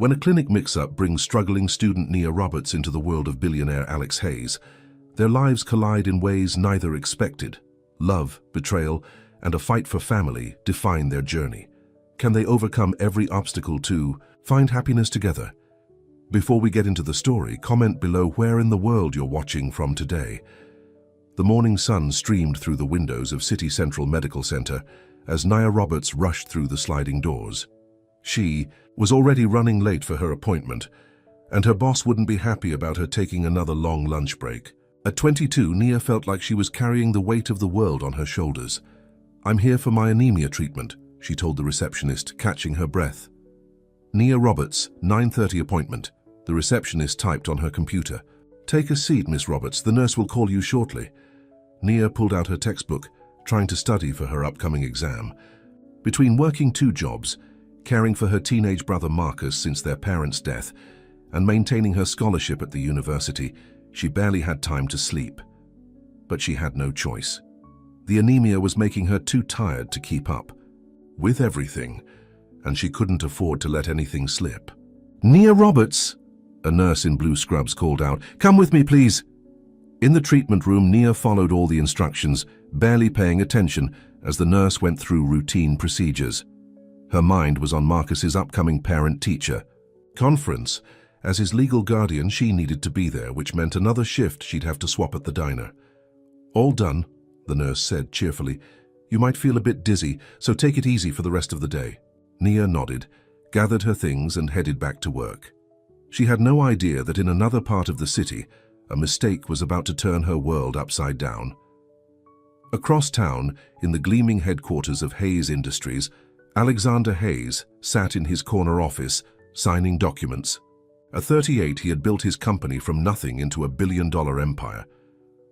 When a clinic mix-up brings struggling student Nia Roberts into the world of billionaire Alex Hayes, their lives collide in ways neither expected. Love, betrayal, and a fight for family define their journey. Can they overcome every obstacle to find happiness together? Before we get into the story, comment below where in the world you're watching from today. The morning sun streamed through the windows of City Central Medical Center as Nia Roberts rushed through the sliding doors. She was already running late for her appointment, and her boss wouldn't be happy about her taking another long lunch break. At 22, Nia felt like she was carrying the weight of the world on her shoulders. "I'm here for my anemia treatment," she told the receptionist, catching her breath. "Nia Roberts, 9:30 appointment," the receptionist typed on her computer. "Take a seat, Miss Roberts. The nurse will call you shortly." Nia pulled out her textbook, trying to study for her upcoming exam. Between working 2 jobs, caring for her teenage brother Marcus since their parents' death, and maintaining her scholarship at the university, she barely had time to sleep. But she had no choice. The anemia was making her too tired to keep up with everything, and she couldn't afford to let anything slip. "Nia Roberts," a nurse in blue scrubs called out. "Come with me, please." In the treatment room, Nia followed all the instructions, barely paying attention as the nurse went through routine procedures. Her mind was on Marcus's upcoming parent-teacher conference. As his legal guardian, she needed to be there, which meant another shift she'd have to swap at the diner. "All done," the nurse said cheerfully. "You might feel a bit dizzy, so take it easy for the rest of the day." Nia nodded, gathered her things, and headed back to work. She had no idea that in another part of the city, a mistake was about to turn her world upside down. Across town, in the gleaming headquarters of Hayes Industries, Alexander Hayes sat in his corner office, signing documents. At 38, he had built his company from nothing into a billion-dollar empire.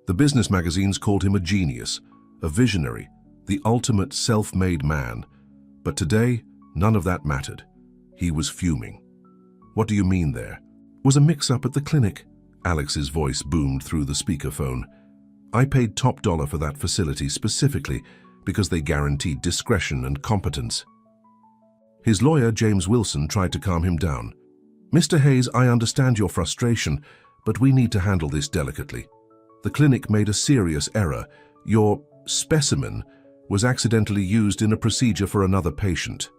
The business magazines called him a genius, a visionary, the ultimate self-made man. But today, none of that mattered. He was fuming. "What do you mean there?" "Was a mix-up at the clinic," Alex's voice boomed through the speakerphone. "I paid top dollar for that facility specifically because they guaranteed discretion and competence." His lawyer, James Wilson, tried to calm him down. "Mr. Hayes, I understand your frustration, but we need to handle this delicately. The clinic made a serious error. Your specimen was accidentally used in a procedure for another patient."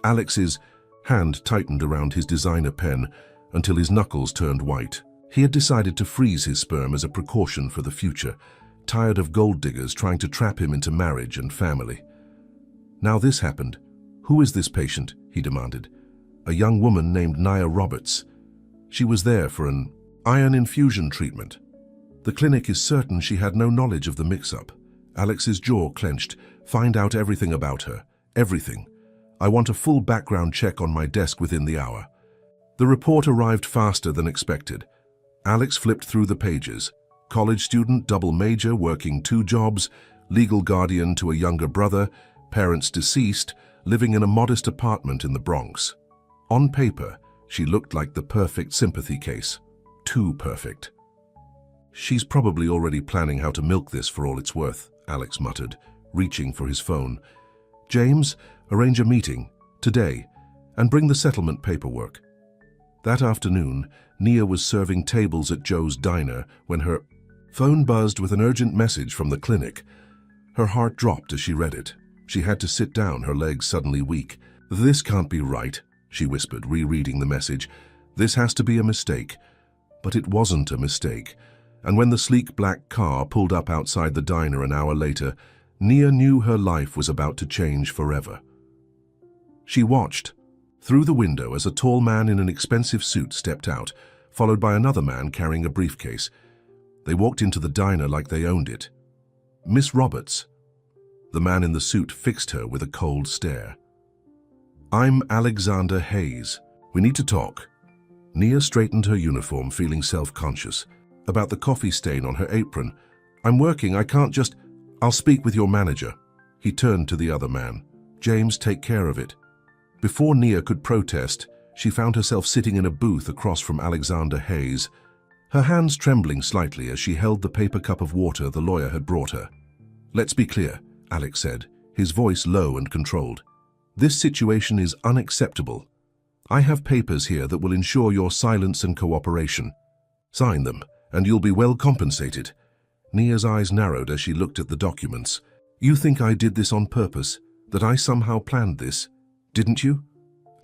Alex's hand tightened around his designer pen until his knuckles turned white. He had decided to freeze his sperm as a precaution for the future, tired of gold diggers trying to trap him into marriage and family. Now this happened. "Who is this patient?" he demanded. "A young woman named Nia Roberts. She was there for an iron infusion treatment. The clinic is certain she had no knowledge of the mix-up." Alex's jaw clenched. "Find out everything about her. Everything. I want a full background check on my desk within the hour." The report arrived faster than expected. Alex flipped through the pages. College student, double major, working 2 jobs, legal guardian to a younger brother, parents deceased, living in a modest apartment in the Bronx. On paper, she looked like the perfect sympathy case. Too perfect. "She's probably already planning how to milk this for all it's worth," Alex muttered, reaching for his phone. "James, arrange a meeting, today, and bring the settlement paperwork." That afternoon, Nia was serving tables at Joe's diner when her phone buzzed with an urgent message from the clinic. Her heart dropped as she read it. She had to sit down, her legs suddenly weak. "This can't be right," she whispered, rereading the message. "This has to be a mistake." But it wasn't a mistake, and when the sleek black car pulled up outside the diner an hour later, Nia knew her life was about to change forever. She watched through the window as a tall man in an expensive suit stepped out, followed by another man carrying a briefcase. They walked into the diner like they owned it. "Miss Roberts." The man in the suit fixed her with a cold stare. "I'm Alexander Hayes. We need to talk." Nia straightened her uniform, feeling self-conscious about the coffee stain on her apron. "I'm working, I can't just—" "I'll speak with your manager." He turned to the other man. "James, take care of it." Before Nia could protest, she found herself sitting in a booth across from Alexander Hayes, her hands trembling slightly as she held the paper cup of water the lawyer had brought her. "Let's be clear," Alex said, his voice low and controlled. "This situation is unacceptable. I have papers here that will ensure your silence and cooperation. Sign them, and you'll be well compensated. Nia's eyes narrowed as she looked at the documents. You think I did this on purpose? That I somehow planned this? Didn't you?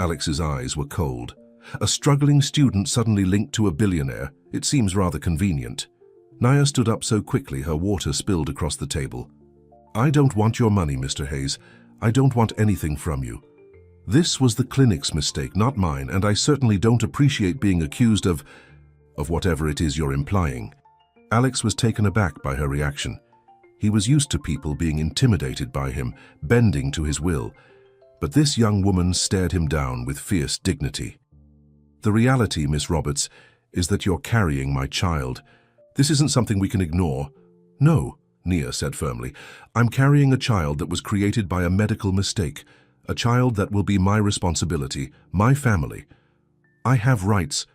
Alex's eyes were cold. A struggling student suddenly linked to a billionaire. It seems rather convenient. Nia stood up so quickly her water spilled across the table. I don't want your money, Mr. Hayes. I don't want anything from you. This was the clinic's mistake, not mine, and I certainly don't appreciate being accused of whatever it is you're implying. Alex was taken aback by her reaction. He was used to people being intimidated by him, bending to his will. But this young woman stared him down with fierce dignity. The reality, Miss Roberts, is that you're carrying my child. This isn't something we can ignore. No, Nia said firmly. I'm carrying a child that was created by a medical mistake. A child that will be my responsibility, my family. I have rights.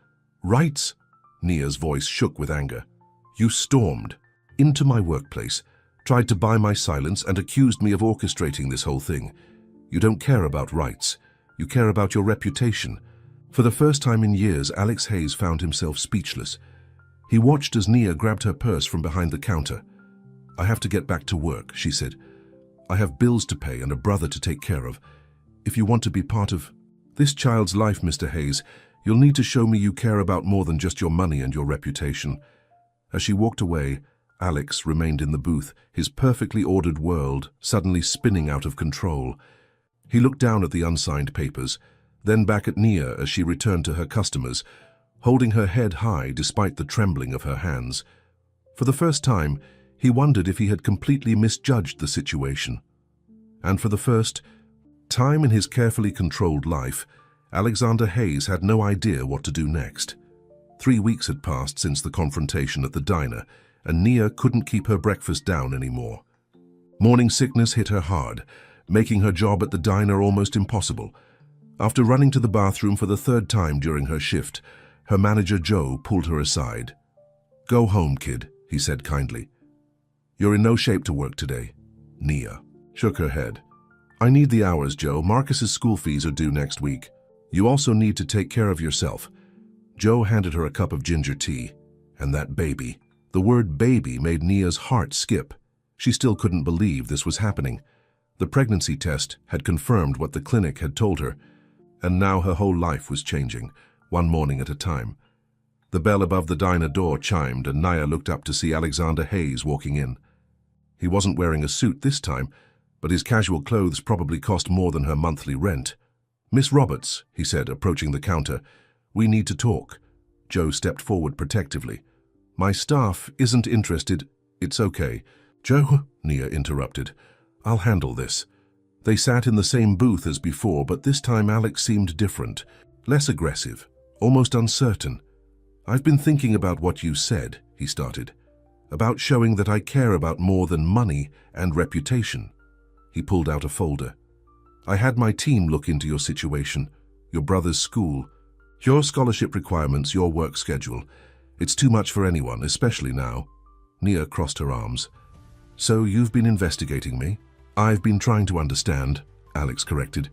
Rights? Nia's voice shook with anger. You stormed into my workplace, tried to buy my silence, and accused me of orchestrating this whole thing. You don't care about rights. You care about your reputation. For the first time in years, Alex Hayes found himself speechless. He watched as Nia grabbed her purse from behind the counter. I have to get back to work, she said. I have bills to pay and a brother to take care of. If you want to be part of this child's life, Mr. Hayes, you'll need to show me you care about more than just your money and your reputation. As she walked away, Alex remained in the booth, his perfectly ordered world suddenly spinning out of control. He looked down at the unsigned papers, then back at Nia as she returned to her customers, holding her head high despite the trembling of her hands. For the first time, he wondered if he had completely misjudged the situation. And for the first time in his carefully controlled life, Alexander Hayes had no idea what to do next. 3 weeks had passed since the confrontation at the diner, and Nia couldn't keep her breakfast down anymore. Morning sickness hit her hard, making her job at the diner almost impossible. After running to the bathroom for the 3rd time during her shift, her manager Joe pulled her aside. Go home, kid, he said kindly. You're in no shape to work today. Nia shook her head. I need the hours, Joe. Marcus's school fees are due next week. You also need to take care of yourself. Joe handed her a cup of ginger tea. And that baby. The word baby made Nia's heart skip. She still couldn't believe this was happening. The pregnancy test had confirmed what the clinic had told her, and now her whole life was changing, one morning at a time. The bell above the diner door chimed, and Nia looked up to see Alexander Hayes walking in. He wasn't wearing a suit this time, but his casual clothes probably cost more than her monthly rent. Miss Roberts, he said, approaching the counter, we need to talk. Joe stepped forward protectively. My staff isn't interested. It's okay. Joe, Nia interrupted. I'll handle this. They sat in the same booth as before, but this time Alex seemed different, less aggressive, almost uncertain. I've been thinking about what you said, he started, about showing that I care about more than money and reputation. He pulled out a folder. I had my team look into your situation, your brother's school, your scholarship requirements, your work schedule. It's too much for anyone, especially now. Nia crossed her arms. So you've been investigating me? I've been trying to understand, Alex corrected.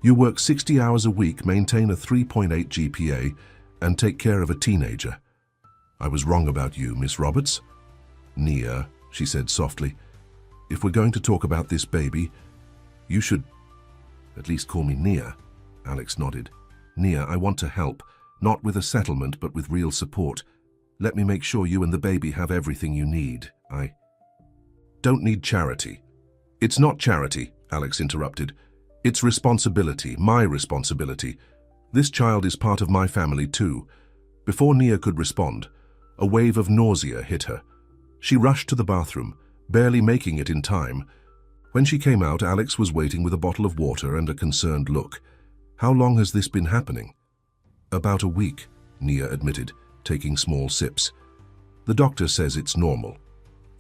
You work 60 hours a week, maintain a 3.8 GPA, and take care of a teenager. I was wrong about you, Miss Roberts. Nia, she said softly, if we're going to talk about this baby, you should at least call me Nia. Alex nodded. Nia, I want to help, not with a settlement, but with real support. Let me make sure you and the baby have everything you need. I don't need charity. It's not charity, Alex interrupted. It's responsibility, my responsibility. This child is part of my family too. Before Nia could respond, a wave of nausea hit her. She rushed to the bathroom, barely making it in time. When she came out, Alex was waiting with a bottle of water and a concerned look. How long has this been happening? About a week, Nia admitted, taking small sips. The doctor says it's normal.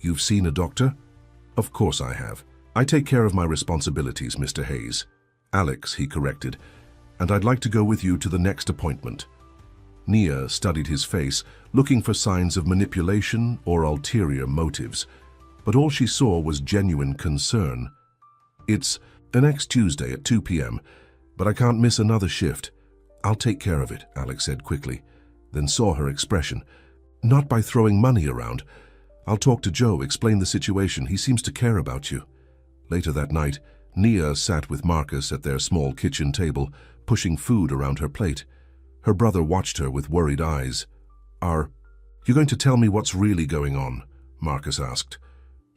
You've seen a doctor? Of course I have. I take care of my responsibilities, Mr. Hayes. Alex, he corrected, and I'd like to go with you to the next appointment. Nia studied his face, looking for signs of manipulation or ulterior motives, but all she saw was genuine concern. It's the next Tuesday at 2 p.m., but I can't miss another shift. I'll take care of it, Alex said quickly, then saw her expression. Not by throwing money around. I'll talk to Joe, explain the situation. He seems to care about you. Later that night, Nia sat with Marcus at their small kitchen table, pushing food around her plate. Her brother watched her with worried eyes. Are you going to tell me what's really going on? Marcus asked.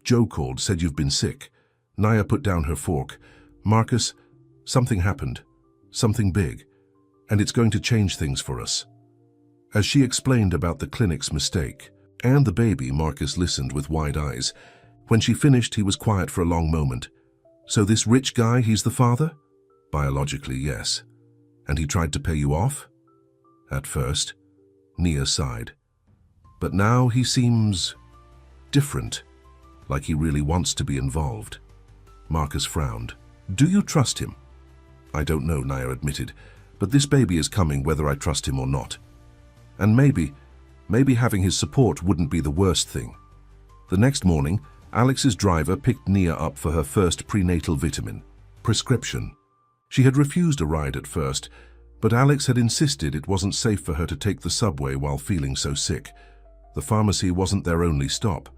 Joe called, said you've been sick. Nia put down her fork. Marcus, something happened. Something big. And it's going to change things for us. As she explained about the clinic's mistake and the baby, Marcus listened with wide eyes. When she finished, he was quiet for a long moment. So this rich guy, he's the father? Biologically, yes. And he tried to pay you off? At first. Nia sighed. But now he seems different, like he really wants to be involved. Marcus frowned. Do you trust him? I don't know, Nia admitted, but this baby is coming whether I trust him or not. And maybe having his support wouldn't be the worst thing. The next morning, Alex's driver picked Nia up for her first prenatal vitamin, prescription. She had refused a ride at first, but Alex had insisted it wasn't safe for her to take the subway while feeling so sick. The pharmacy wasn't their only stop.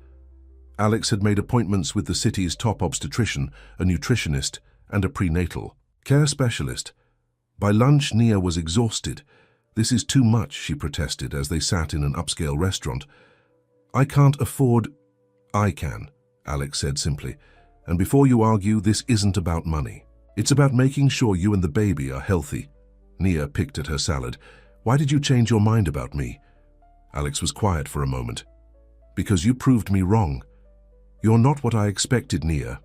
Alex had made appointments with the city's top obstetrician, a nutritionist, and a prenatal care specialist. By lunch, Nia was exhausted. This is too much, she protested as they sat in an upscale restaurant. I can't afford... I can, Alex said simply. And before you argue, this isn't about money. It's about making sure you and the baby are healthy. Nia picked at her salad. Why did you change your mind about me? Alex was quiet for a moment. Because you proved me wrong. You're not what I expected, Nia.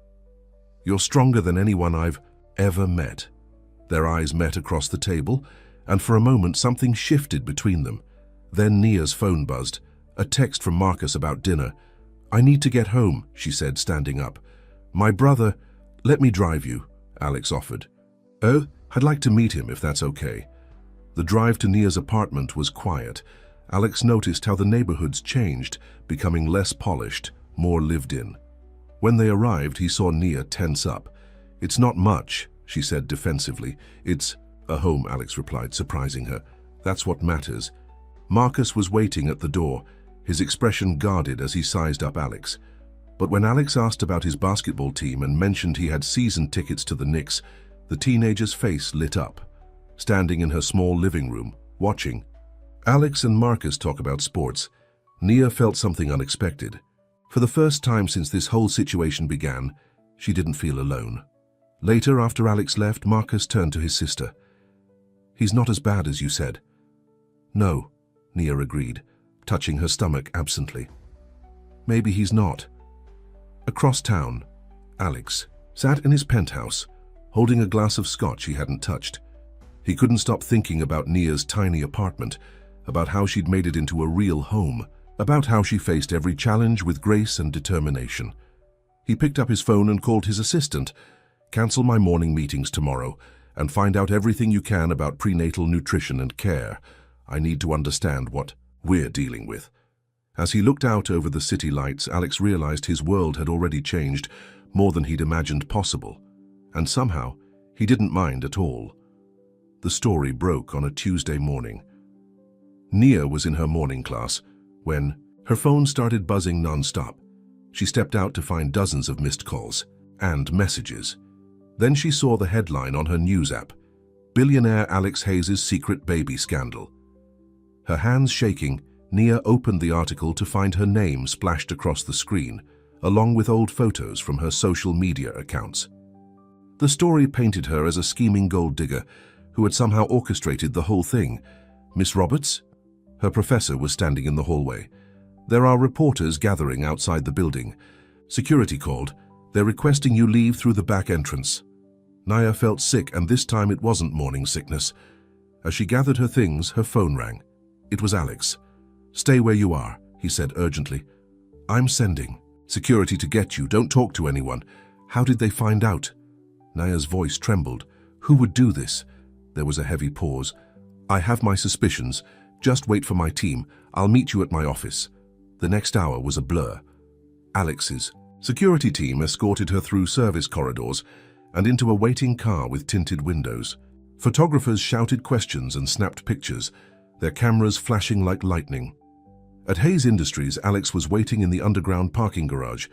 You're stronger than anyone I've ever met. Their eyes met across the table, and for a moment something shifted between them. Then Nia's phone buzzed, a text from Marcus about dinner. I need to get home, she said, standing up. My brother, let me drive you, Alex offered. Oh, I'd like to meet him if that's okay. The drive to Nia's apartment was quiet. Alex noticed how the neighborhoods changed, becoming less polished, more lived in. When they arrived, he saw Nia tense up. It's not much, she said defensively. It's a home, Alex replied, surprising her. That's what matters. Marcus was waiting at the door, his expression guarded as he sized up Alex. But when Alex asked about his basketball team and mentioned he had season tickets to the Knicks, the teenager's face lit up. Standing in her small living room, watching Alex and Marcus talk about sports, Nia felt something unexpected. For the first time since this whole situation began, she didn't feel alone. Later, after Alex left, Marcus turned to his sister. He's not as bad as you said. No, Nia agreed, touching her stomach absently. Maybe he's not. Across town, Alex sat in his penthouse, holding a glass of scotch he hadn't touched. He couldn't stop thinking about Nia's tiny apartment, about how she'd made it into a real home, about how she faced every challenge with grace and determination. He picked up his phone and called his assistant. Cancel my morning meetings tomorrow and find out everything you can about prenatal nutrition and care. I need to understand what we're dealing with. As he looked out over the city lights, Alex realized his world had already changed more than he'd imagined possible. And somehow, he didn't mind at all. The story broke on a Tuesday morning. Nia was in her morning class when her phone started buzzing non-stop. She stepped out to find dozens of missed calls and messages. Then she saw the headline on her news app, Billionaire Alex Hayes' secret baby scandal. Her hands shaking, Nia opened the article to find her name splashed across the screen, along with old photos from her social media accounts. The story painted her as a scheming gold digger who had somehow orchestrated the whole thing. Miss Roberts? Her professor was standing in the hallway. There are reporters gathering outside the building. Security called. They're requesting you leave through the back entrance. Nia felt sick, and this time it wasn't morning sickness. As she gathered her things, her phone rang. It was Alex. Stay where you are, he said urgently. I'm sending security to get you. Don't talk to anyone. How did they find out? Nia's voice trembled. Who would do this? There was a heavy pause. I have my suspicions. Just wait for my team. I'll meet you at my office. The next hour was a blur. Alex's security team escorted her through service corridors and into a waiting car with tinted windows. Photographers shouted questions and snapped pictures, their cameras flashing like lightning. At Hayes Industries, Alex was waiting in the underground parking garage.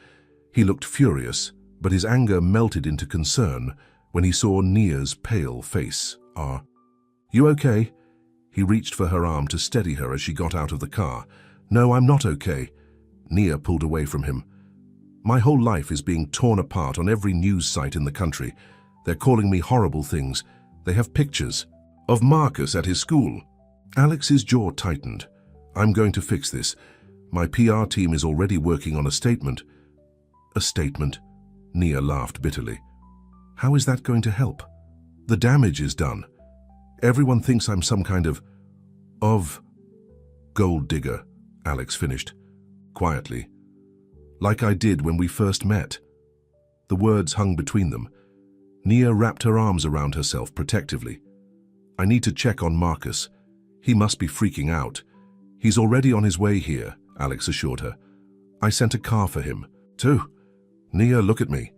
He looked furious, but his anger melted into concern when he saw Nia's pale face. You okay?" He reached for her arm to steady her as she got out of the car. "No, I'm not okay." Nia pulled away from him. "My whole life is being torn apart on every news site in the country. They're calling me horrible things. They have pictures of Marcus at his school." Alex's jaw tightened. "I'm going to fix this. My PR team is already working on a statement." "A statement?" Nia laughed bitterly. "How is that going to help? The damage is done. Everyone thinks I'm some kind of gold digger," Alex finished, quietly. "Like I did when we first met." The words hung between them. Nia wrapped her arms around herself protectively. "I need to check on Marcus. He must be freaking out." "He's already on his way here," Alex assured her. "I sent a car for him, too." "Nia, look at me."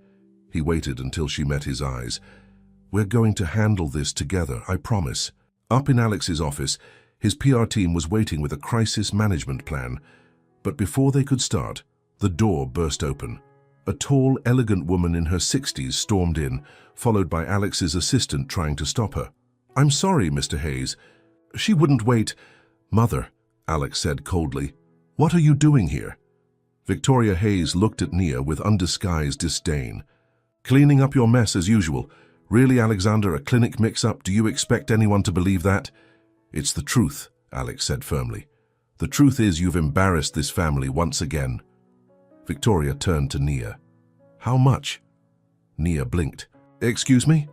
He waited until she met his eyes. "We're going to handle this together, I promise." Up in Alex's office, his PR team was waiting with a crisis management plan. But before they could start, the door burst open. A tall, elegant woman in her 60s stormed in, followed by Alex's assistant trying to stop her. "I'm sorry, Mr. Hayes. She wouldn't wait." "Mother," Alex said coldly, "what are you doing here?" Victoria Hayes looked at Nia with undisguised disdain. "Cleaning up your mess as usual. Really, Alexander, a clinic mix-up? Do you expect anyone to believe that?" "It's the truth," Alex said firmly. "The truth is you've embarrassed this family once again." Victoria turned to Nia. "How much?" Nia blinked. "Excuse me?"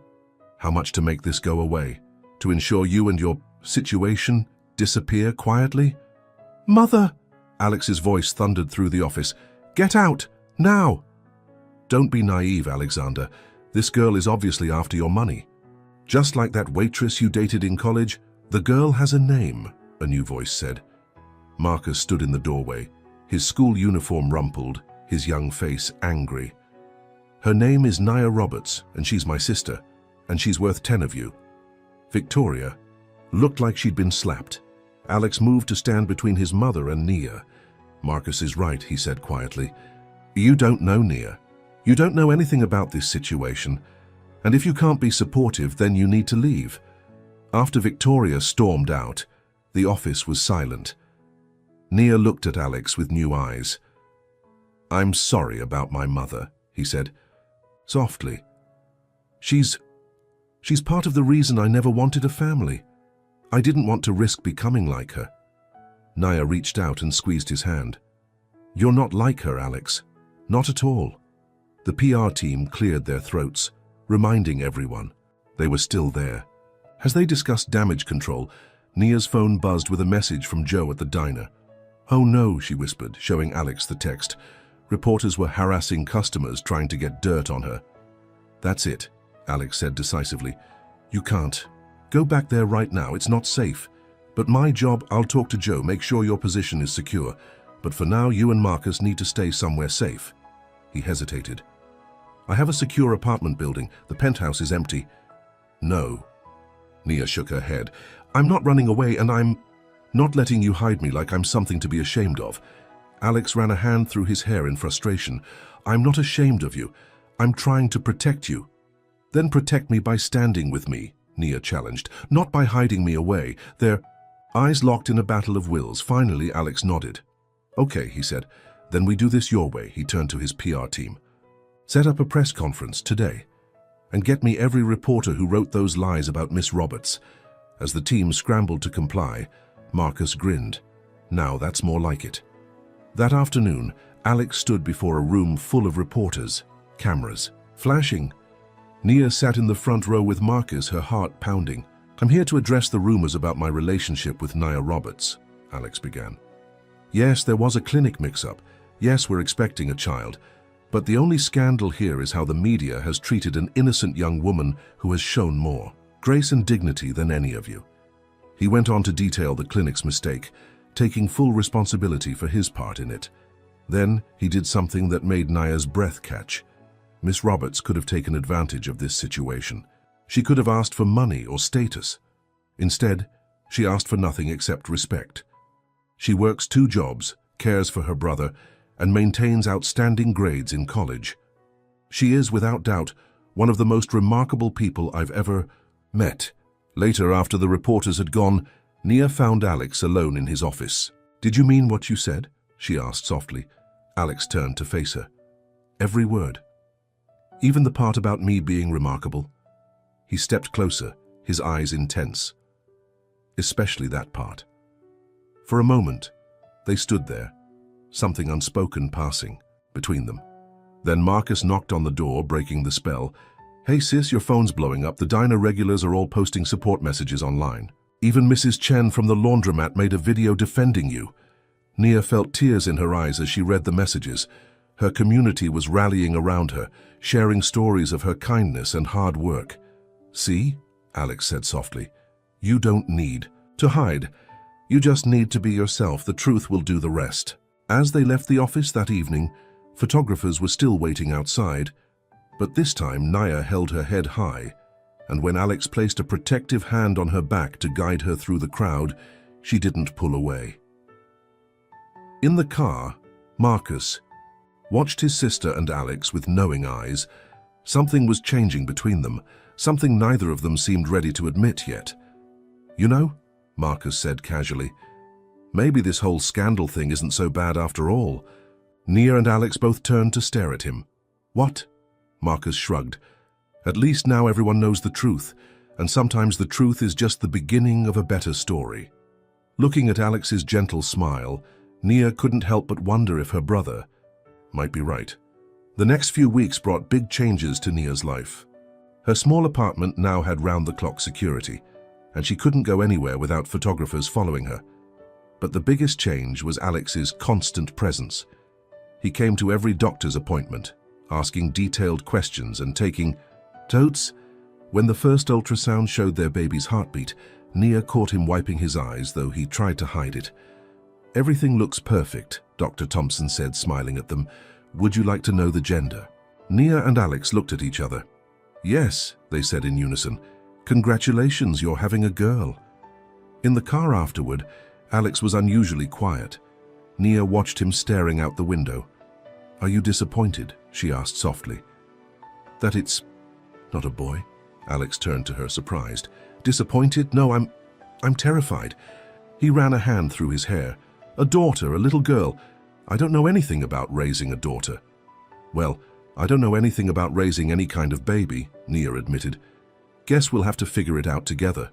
"How much to make this go away? To ensure you and your situation disappear quietly?" "Mother!" Alex's voice thundered through the office. "Get out! Now!" "Don't be naive, Alexander. This girl is obviously after your money. Just like that waitress you dated in college. The girl has a name," a new voice said. Marcus stood in the doorway, his school uniform rumpled, his young face angry. "Her name is Nia Roberts, and she's my sister, and she's worth 10 of you." Victoria looked like she'd been slapped. Alex moved to stand between his mother and Nia. "Marcus is right," he said quietly. "You don't know Nia. You don't know anything about this situation, and if you can't be supportive, then you need to leave." After Victoria stormed out, the office was silent. Nia looked at Alex with new eyes. "I'm sorry about my mother," he said, softly. She's part of the reason I never wanted a family. I didn't want to risk becoming like her." Nia reached out and squeezed his hand. "You're not like her, Alex. Not at all." The PR team cleared their throats, reminding everyone they were still there. As they discussed damage control, Nia's phone buzzed with a message from Joe at the diner. "Oh no," she whispered, showing Alex the text. Reporters were harassing customers trying to get dirt on her. "That's it," Alex said decisively. "You can't. Go back there right now, it's not safe. But my job, I'll talk to Joe, make sure your position is secure. But for now, you and Marcus need to stay somewhere safe." He hesitated. "I have a secure apartment building. The penthouse is empty." "No." Nia shook her head. "I'm not running away, and I'm not letting you hide me like I'm something to be ashamed of." Alex ran a hand through his hair in frustration. "I'm not ashamed of you. I'm trying to protect you." "Then protect me by standing with me," Nia challenged, "not by hiding me away." Their eyes locked in a battle of wills. Finally, Alex nodded. "Okay," he said. "Then we do this your way." He turned to his PR team. "Set up a press conference today, and get me every reporter who wrote those lies about Miss Roberts." As the team scrambled to comply, Marcus grinned. "Now that's more like it." That afternoon, Alex stood before a room full of reporters, cameras, flashing. Nia sat in the front row with Marcus, her heart pounding. "I'm here to address the rumors about my relationship with Nia Roberts," Alex began. "Yes, there was a clinic mix-up. Yes, we're expecting a child. But the only scandal here is how the media has treated an innocent young woman who has shown more grace and dignity than any of you." He went on to detail the clinic's mistake, taking full responsibility for his part in it. Then he did something that made Nia's breath catch. Miss Roberts could have taken advantage of this situation. She could have asked for money or status. Instead, she asked for nothing except respect. She works 2 jobs, cares for her brother, and maintains outstanding grades in college. She is, without doubt, one of the most remarkable people I've ever met. Later, after the reporters had gone, Nia found Alex alone in his office. "Did you mean what you said?" she asked softly. Alex turned to face her. "Every word. Even the part about me being remarkable." He stepped closer, his eyes intense. "Especially that part." For a moment, they stood there, something unspoken passing between them. Then Marcus knocked on the door, breaking the spell. "Hey sis, your phone's blowing up. The diner regulars are all posting support messages online. Even Mrs. Chen from the laundromat made a video defending you." Nia felt tears in her eyes as she read the messages. Her community was rallying around her, sharing stories of her kindness and hard work. "See?" Alex said softly. "You don't need to hide. You just need to be yourself. The truth will do the rest." As they left the office that evening, photographers were still waiting outside. But this time, Nia held her head high, and when Alex placed a protective hand on her back to guide her through the crowd, she didn't pull away. In the car, Marcus watched his sister and Alex with knowing eyes. Something was changing between them, something neither of them seemed ready to admit yet. "You know," Marcus said casually, "maybe this whole scandal thing isn't so bad after all." Nia and Alex both turned to stare at him. "What?" Marcus shrugged. "At least now everyone knows the truth, and sometimes the truth is just the beginning of a better story." Looking at Alex's gentle smile, Nia couldn't help but wonder if her brother might be right. The next few weeks brought big changes to Nia's life. Her small apartment now had round-the-clock security, and she couldn't go anywhere without photographers following her. But the biggest change was Alex's constant presence. He came to every doctor's appointment, asking detailed questions and taking totes. When the first ultrasound showed their baby's heartbeat, Nia caught him wiping his eyes, though he tried to hide it. "Everything looks perfect," Dr. Thompson said, smiling at them. "Would you like to know the gender?" Nia and Alex looked at each other. "Yes," they said in unison. "Congratulations, you're having a girl." In the car afterward, Alex was unusually quiet. Nia watched him staring out the window. "Are you disappointed?" she asked softly. "That it's not a boy?" Alex turned to her, surprised. "Disappointed? No, I'm terrified." He ran a hand through his hair. "A daughter, a little girl. I don't know anything about raising a daughter." "Well, I don't know anything about raising any kind of baby," Nia admitted. "Guess we'll have to figure it out together."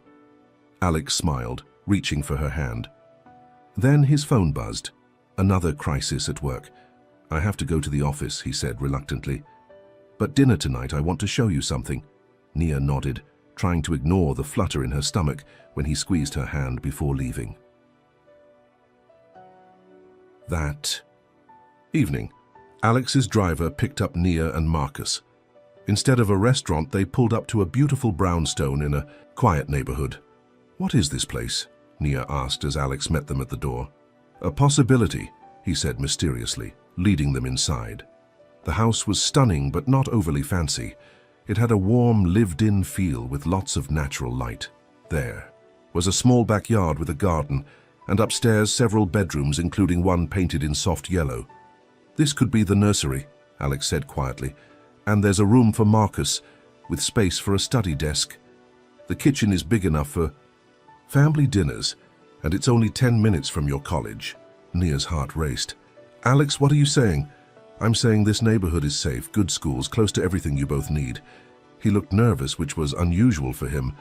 Alex smiled, reaching for her hand. Then his phone buzzed. Another crisis at work. "I have to go to the office," he said reluctantly. "But dinner tonight, I want to show you something." Nia nodded, trying to ignore the flutter in her stomach when he squeezed her hand before leaving. That evening, Alex's driver picked up Nia and Marcus. Instead of a restaurant, they pulled up to a beautiful brownstone in a quiet neighborhood. "What is this place?" Nia asked as Alex met them at the door. "A possibility," he said mysteriously, leading them inside. The house was stunning but not overly fancy. It had a warm, lived-in feel with lots of natural light. There was a small backyard with a garden, and upstairs several bedrooms, including one painted in soft yellow. "This could be the nursery," Alex said quietly, "and there's a room for Marcus, with space for a study desk. The kitchen is big enough for family dinners, and it's only 10 minutes from your college." Nia's heart raced. "Alex, what are you saying?" "I'm saying this neighborhood is safe, good schools, close to everything you both need." He looked nervous, which was unusual for him.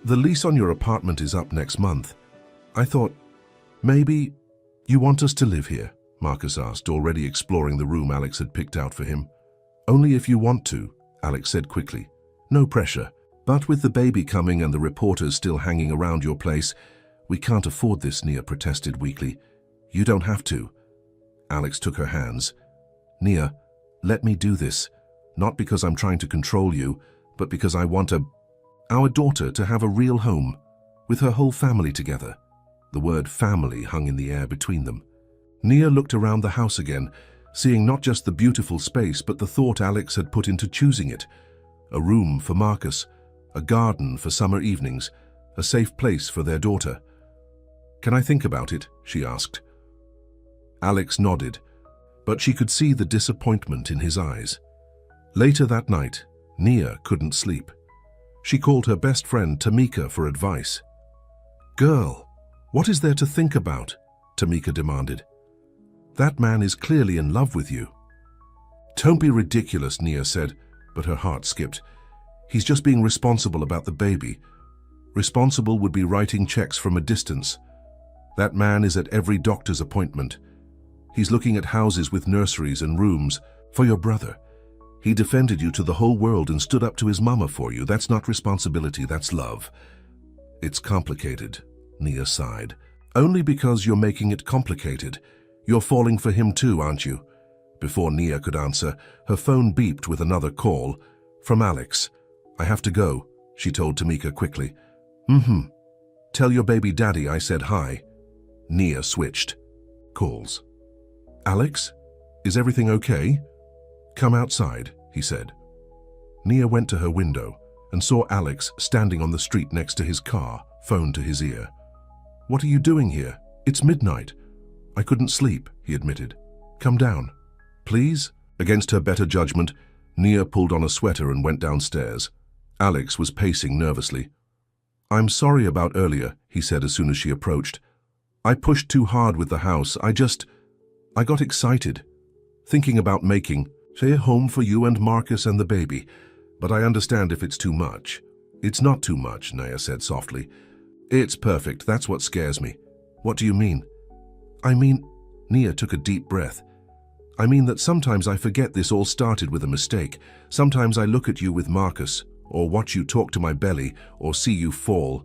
"The lease on your apartment is up next month. I thought, maybe you want us to live here?" Marcus asked, already exploring the room Alex had picked out for him. "Only if you want to," Alex said quickly. "No pressure. But with the baby coming and the reporters still hanging around your place, we can't afford this," Nia protested weakly. "You don't have to." Alex took her hands. "Nia, let me do this. Not because I'm trying to control you, but because I want our daughter to have a real home, with her whole family together." The word family hung in the air between them. Nia looked around the house again, seeing not just the beautiful space, but the thought Alex had put into choosing it. A room for Marcus, a garden for summer evenings, a safe place for their daughter. "Can I think about it?" she asked. Alex nodded, but she could see the disappointment in his eyes. Later that night, Nia couldn't sleep. She called her best friend Tamika for advice. "Girl, what is there to think about?" Tamika demanded. "That man is clearly in love with you." "Don't be ridiculous," Nia said, but her heart skipped. "He's just being responsible about the baby. Responsible would be writing checks from a distance. That man is at every doctor's appointment. He's looking at houses with nurseries and rooms for your brother. He defended you to the whole world and stood up to his mama for you. That's not responsibility, that's love." "It's complicated," Nia sighed. "Only because you're making it complicated. You're falling for him too, aren't you?" Before Nia could answer, her phone beeped with another call. From Alex. "I have to go," she told Tamika quickly. "Tell your baby daddy I said hi." Nia switched. Calls. "Alex, is everything okay?" "Come outside," he said. Nia went to her window and saw Alex standing on the street next to his car, phone to his ear. "What are you doing here? It's midnight." "I couldn't sleep," he admitted. "Come down." "Please?" Against her better judgment, Nia pulled on a sweater and went downstairs. Alex was pacing nervously. "I'm sorry about earlier," he said as soon as she approached. "I pushed too hard with the house. I got excited, thinking about making a home for you and Marcus and the baby, but I understand if it's too much." "It's not too much," Nia said softly. "It's perfect, that's what scares me." "What do you mean?" "I mean," Nia took a deep breath, "I mean that sometimes I forget this all started with a mistake. Sometimes I look at you with Marcus, or watch you talk to my belly, or see you fall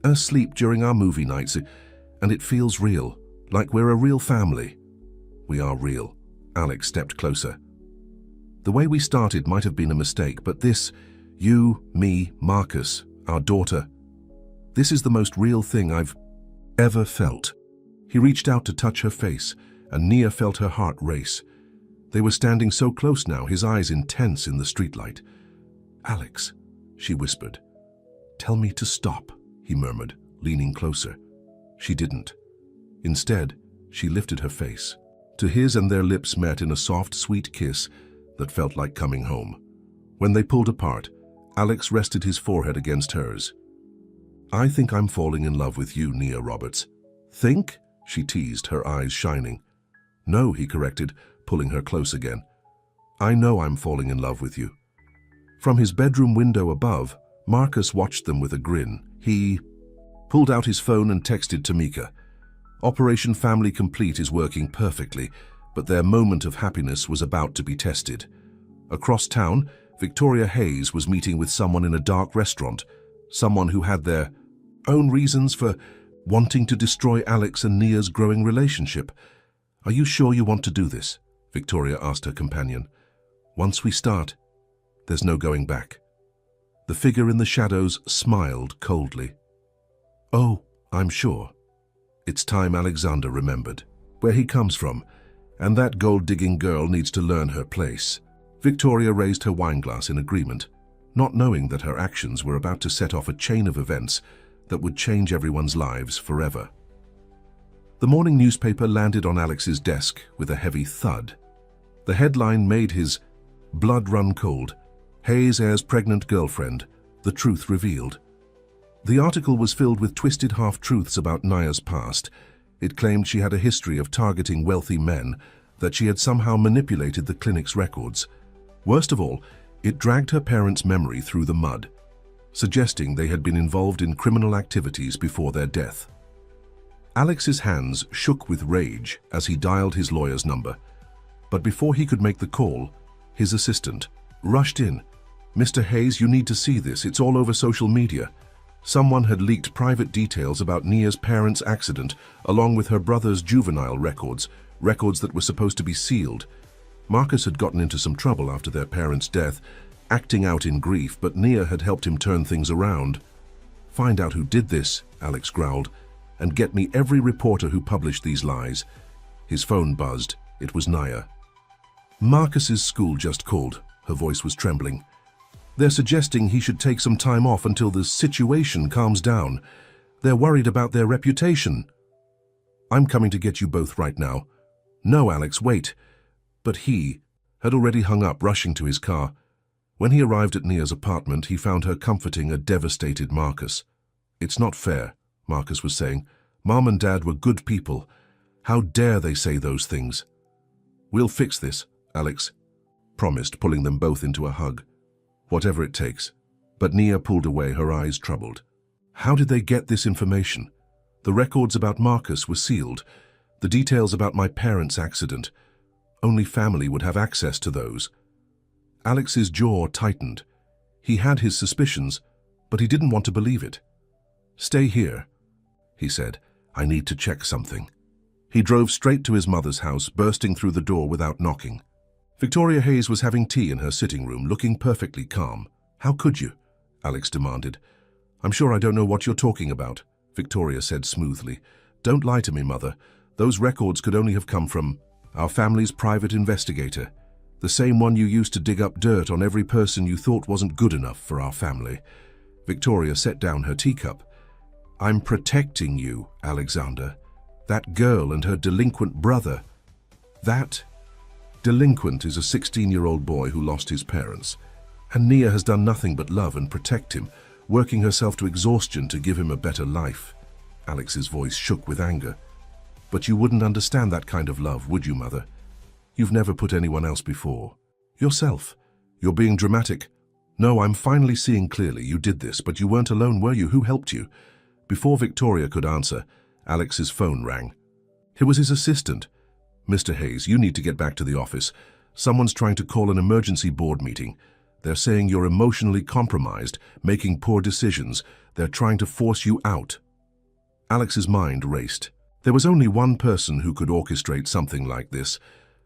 asleep during our movie nights, and it feels real, like we're a real family." "We are real." Alex stepped closer. "The way we started might have been a mistake, but this, you, me, Marcus, our daughter, this is the most real thing I've ever felt." He reached out to touch her face, and Nia felt her heart race. They were standing so close now, his eyes intense in the streetlight. "Alex," she whispered. "Tell me to stop," he murmured, leaning closer. She didn't. Instead, she lifted her face to his, and their lips met in a soft, sweet kiss that felt like coming home. When they pulled apart, Alex rested his forehead against hers. "I think I'm falling in love with you, Nia Roberts." "Think?" she teased, her eyes shining. "No," he corrected, pulling her close again. "I know I'm falling in love with you." From his bedroom window above, Marcus watched them with a grin. He pulled out his phone and texted Tamika. Operation Family Complete is working perfectly, but their moment of happiness was about to be tested. Across town, Victoria Hayes was meeting with someone in a dark restaurant, someone who had their own reasons for wanting to destroy Alex and Nia's growing relationship. "Are you sure you want to do this?" Victoria asked her companion. "Once we start, there's no going back." The figure in the shadows smiled coldly. "Oh, I'm sure. It's time Alexander remembered where he comes from, and that gold-digging girl needs to learn her place." Victoria raised her wineglass in agreement, not knowing that her actions were about to set off a chain of events that would change everyone's lives forever. The morning newspaper landed on Alex's desk with a heavy thud. The headline made his blood run cold. "Hayes airs pregnant girlfriend, the truth revealed." The article was filled with twisted half-truths about Nia's past. It claimed she had a history of targeting wealthy men, that she had somehow manipulated the clinic's records. Worst of all, it dragged her parents' memory through the mud, suggesting they had been involved in criminal activities before their death. Alex's hands shook with rage as he dialed his lawyer's number. But before he could make the call, his assistant rushed in. "Mr. Hayes, you need to see this. It's all over social media." Someone had leaked private details about Nia's parents' accident, along with her brother's juvenile records that were supposed to be sealed. Marcus had gotten into some trouble after their parents' death, acting out in grief, but Nia had helped him turn things around. "Find out who did this," Alex growled, "and get me every reporter who published these lies." His phone buzzed. It was Nia. "Marcus's school just called." Her voice was trembling. They're suggesting he should take some time off until the situation calms down. They're worried about their reputation. I'm coming to get you both right now. No, Alex, wait. But he had already hung up, rushing to his car. When he arrived at Nia's apartment, he found her comforting a devastated Marcus. It's not fair, Marcus was saying. Mom and Dad were good people. How dare they say those things? We'll fix this, Alex promised, pulling them both into a hug. Whatever it takes. But Nia pulled away, her eyes troubled. How did they get this information? The records about Marcus were sealed. The details about my parents' accident. Only family would have access to those. Alex's jaw tightened. He had his suspicions, but he didn't want to believe it. Stay here, he said. I need to check something. He drove straight to his mother's house, bursting through the door without knocking. Victoria Hayes was having tea in her sitting room, looking perfectly calm. How could you? Alex demanded. I'm sure I don't know what you're talking about, Victoria said smoothly. Don't lie to me, Mother. Those records could only have come from our family's private investigator, the same one you used to dig up dirt on every person you thought wasn't good enough for our family. Victoria set down her teacup. I'm protecting you, Alexander. That girl and her delinquent brother. That delinquent is a 16-year-old boy who lost his parents. And Nia has done nothing but love and protect him, working herself to exhaustion to give him a better life. Alex's voice shook with anger. But you wouldn't understand that kind of love, would you, Mother? You've never put anyone else before. Yourself. You're being dramatic. No, I'm finally seeing clearly. You did this, but you weren't alone, were you? Who helped you? Before Victoria could answer, Alex's phone rang. It was his assistant. Mr. Hayes, you need to get back to the office. Someone's trying to call an emergency board meeting. They're saying you're emotionally compromised, making poor decisions. They're trying to force you out. Alex's mind raced. There was only one person who could orchestrate something like this,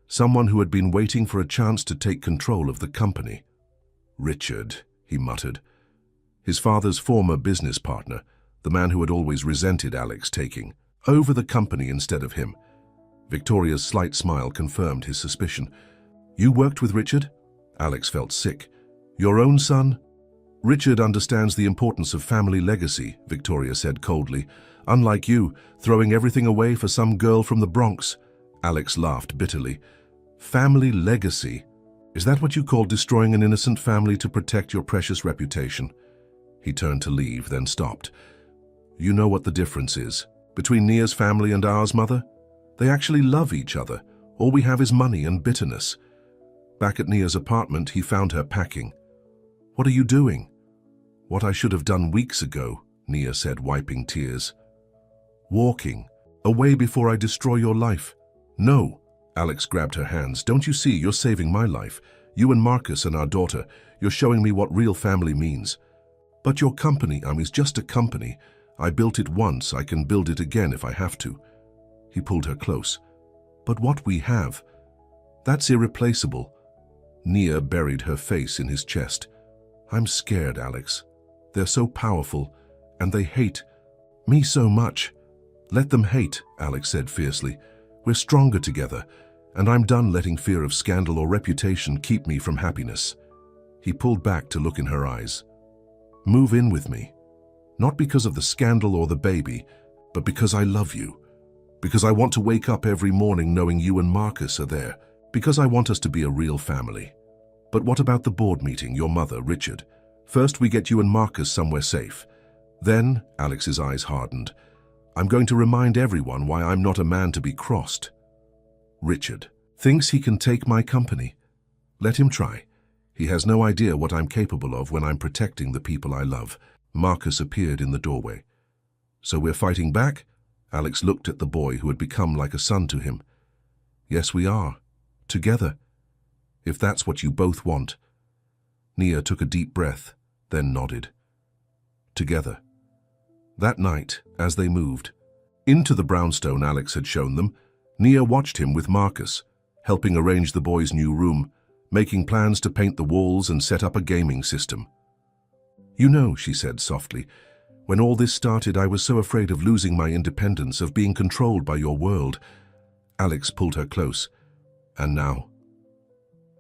someone who had been waiting for a chance to take control of the company. Richard, he muttered. His father's former business partner, the man who had always resented Alex taking over the company instead of him. Victoria's slight smile confirmed his suspicion. You worked with Richard? Alex felt sick. Your own son? Richard understands the importance of family legacy, Victoria said coldly. Unlike you, throwing everything away for some girl from the Bronx. Alex laughed bitterly. Family legacy? Is that what you call destroying an innocent family to protect your precious reputation? He turned to leave, then stopped. You know what the difference is between Nia's family and ours, Mother? They actually love each other. All we have is money and bitterness. Back at Nia's apartment, he found her packing. What are you doing? What I should have done weeks ago, Nia said, wiping tears. Walking. Away before I destroy your life. No. Alex grabbed her hands. Don't you see, you're saving my life. You and Marcus and our daughter. You're showing me what real family means. But your company, is just a company. I built it once. I can build it again if I have to. He pulled her close. But what we have, that's irreplaceable. Nia buried her face in his chest. I'm scared, Alex. They're so powerful, and they hate me so much. Let them hate, Alex said fiercely. We're stronger together, and I'm done letting fear of scandal or reputation keep me from happiness. He pulled back to look in her eyes. Move in with me. Not because of the scandal or the baby, but because I love you. Because I want to wake up every morning knowing you and Marcus are there. Because I want us to be a real family. But what about the board meeting, your mother, Richard? First we get you and Marcus somewhere safe. Then, Alex's eyes hardened, I'm going to remind everyone why I'm not a man to be crossed. Richard thinks he can take my company. Let him try. He has no idea what I'm capable of when I'm protecting the people I love. Marcus appeared in the doorway. So we're fighting back? Alex looked at the boy who had become like a son to him. Yes, we are. Together. If that's what you both want. Nia took a deep breath, then nodded. Together. That night, as they moved into the brownstone Alex had shown them, Nia watched him with Marcus, helping arrange the boy's new room, making plans to paint the walls and set up a gaming system. You know, she said softly, when all this started, I was so afraid of losing my independence, of being controlled by your world. Alex pulled her close. And now?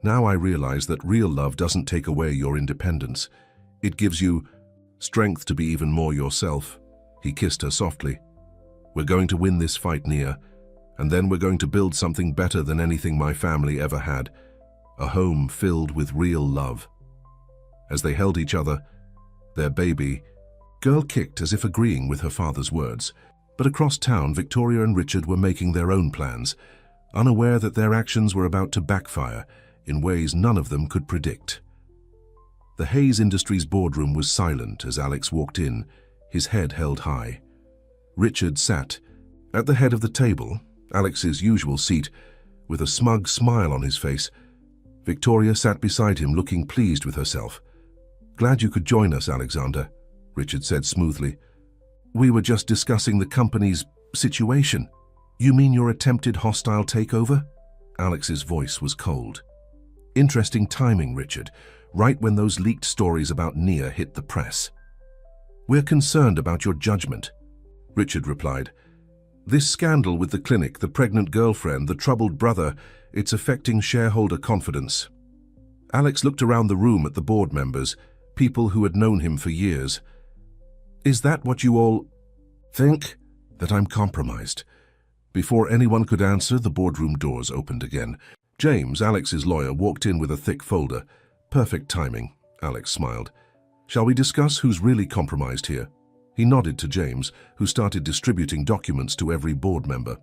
Now I realize that real love doesn't take away your independence. It gives you strength to be even more yourself. He kissed her softly. We're going to win this fight, Nia, and then we're going to build something better than anything my family ever had. A home filled with real love. As they held each other, their baby, girl kicked as if agreeing with her father's words. But across town, Victoria and Richard were making their own plans, unaware that their actions were about to backfire in ways none of them could predict. The Hayes Industries boardroom was silent as Alex walked in, his head held high. Richard sat at the head of the table, Alex's usual seat, with a smug smile on his face. Victoria sat beside him, looking pleased with herself. "Glad you could join us, Alexander," Richard said smoothly. "We were just discussing the company's situation." "You mean your attempted hostile takeover?" Alex's voice was cold. "Interesting timing, Richard, right when those leaked stories about Nia hit the press." "We're concerned about your judgment," Richard replied. "This scandal with the clinic, the pregnant girlfriend, the troubled brother, it's affecting shareholder confidence." Alex looked around the room at the board members, people who had known him for years. "Is that what you all think?" "That I'm compromised." Before anyone could answer, the boardroom doors opened again. James, Alex's lawyer, walked in with a thick folder. "Perfect timing," Alex smiled. "Shall we discuss who's really compromised here?" He nodded to James, who started distributing documents to every board member.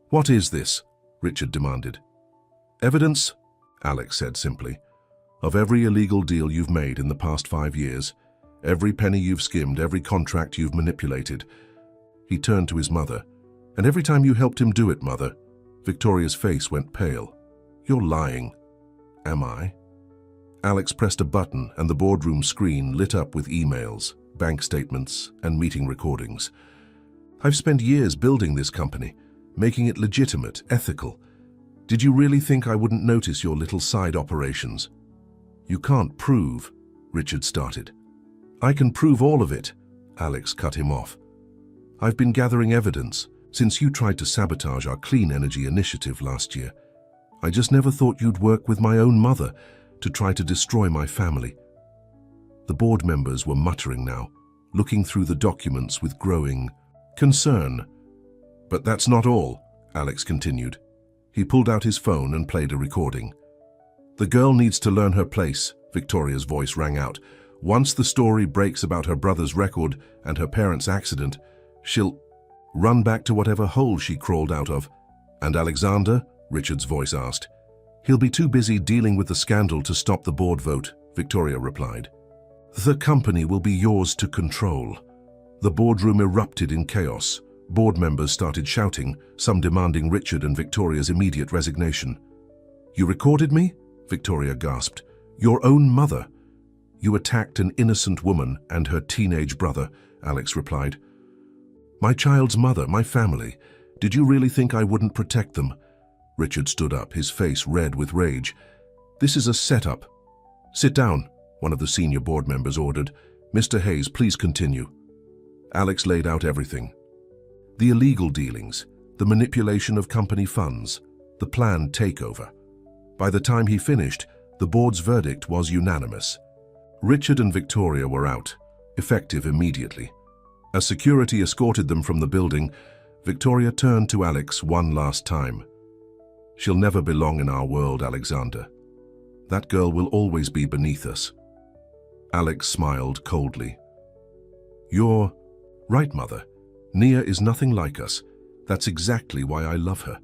"What is this?" Richard demanded. "Evidence," Alex said simply, "of every illegal deal you've made in the past 5 years, every penny you've skimmed, every contract you've manipulated." He turned to his mother. "And every time you helped him do it, Mother." Victoria's face went pale. "You're lying." "Am I?" Alex pressed a button and the boardroom screen lit up with emails, bank statements, and meeting recordings. "I've spent years building this company, making it legitimate, ethical. Did you really think I wouldn't notice your little side operations?" "You can't prove," Richard started. "I can prove all of it," Alex cut him off. "I've been gathering evidence since you tried to sabotage our clean energy initiative last year. I just never thought you'd work with my own mother to try to destroy my family." The board members were muttering now, looking through the documents with growing concern. "But that's not all," Alex continued. He pulled out his phone and played a recording. "The girl needs to learn her place," Victoria's voice rang out. "Once the story breaks about her brother's record and her parents' accident, she'll run back to whatever hole she crawled out of." "And Alexander?" Richard's voice asked. "He'll be too busy dealing with the scandal to stop the board vote," Victoria replied. "The company will be yours to control." The boardroom erupted in chaos. Board members started shouting, some demanding Richard and Victoria's immediate resignation. "You recorded me?" Victoria gasped. "Your own mother?" "You attacked an innocent woman and her teenage brother," Alex replied. "My child's mother, my family. Did you really think I wouldn't protect them?" Richard stood up, his face red with rage. "This is a setup." "Sit down," one of the senior board members ordered. "Mr. Hayes, please continue." Alex laid out everything. The illegal dealings, the manipulation of company funds, the planned takeover. By the time he finished, the board's verdict was unanimous. Richard and Victoria were out, effective immediately. As security escorted them from the building, Victoria turned to Alex one last time. "She'll never belong in our world, Alexander. That girl will always be beneath us." Alex smiled coldly. "You're right, Mother. Nia is nothing like us. That's exactly why I love her."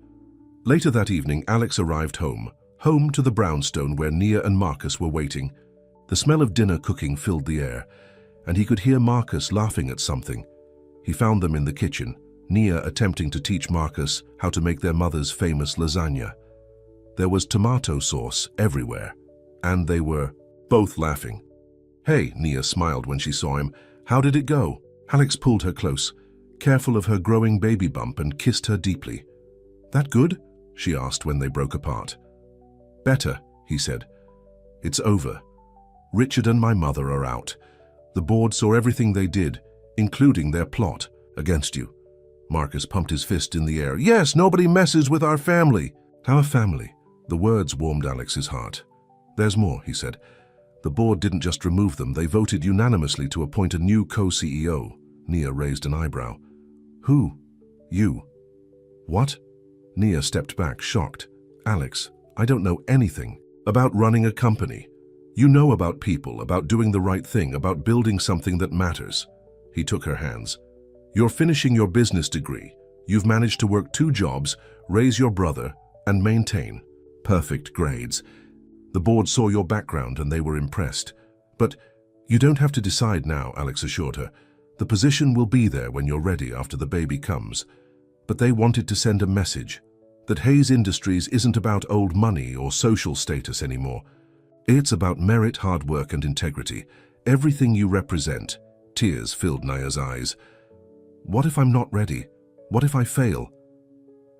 Later that evening, Alex arrived home to the brownstone where Nia and Marcus were waiting. The smell of dinner cooking filled the air, and he could hear Marcus laughing at something. He found them in the kitchen, Nia attempting to teach Marcus how to make their mother's famous lasagna. There was tomato sauce everywhere, and they were both laughing. "Hey," Nia smiled when she saw him. "How did it go?" Alex pulled her close, careful of her growing baby bump, and kissed her deeply. "That good?" she asked when they broke apart. "Better," he said. "It's over. Richard and my mother are out. The board saw everything they did, including their plot against you." Marcus pumped his fist in the air. "Yes, nobody messes with our family." "Our family." The words warmed Alex's heart. There's more, he said. The board didn't just remove them, they voted unanimously to appoint a new co-CEO. Nia raised an eyebrow. Who? You. What? Nia stepped back, shocked. Alex, I don't know anything about running a company. You know about people, about doing the right thing, about building something that matters. He took her hands. You're finishing your business degree. You've managed to work 2 jobs, raise your brother, and maintain perfect grades. The board saw your background and they were impressed. But you don't have to decide now, Alex assured her. The position will be there when you're ready after the baby comes. But they wanted to send a message that Hayes Industries isn't about old money or social status anymore. It's about merit, hard work, and integrity. Everything you represent. Tears filled Nia's eyes. What if I'm not ready? What if I fail?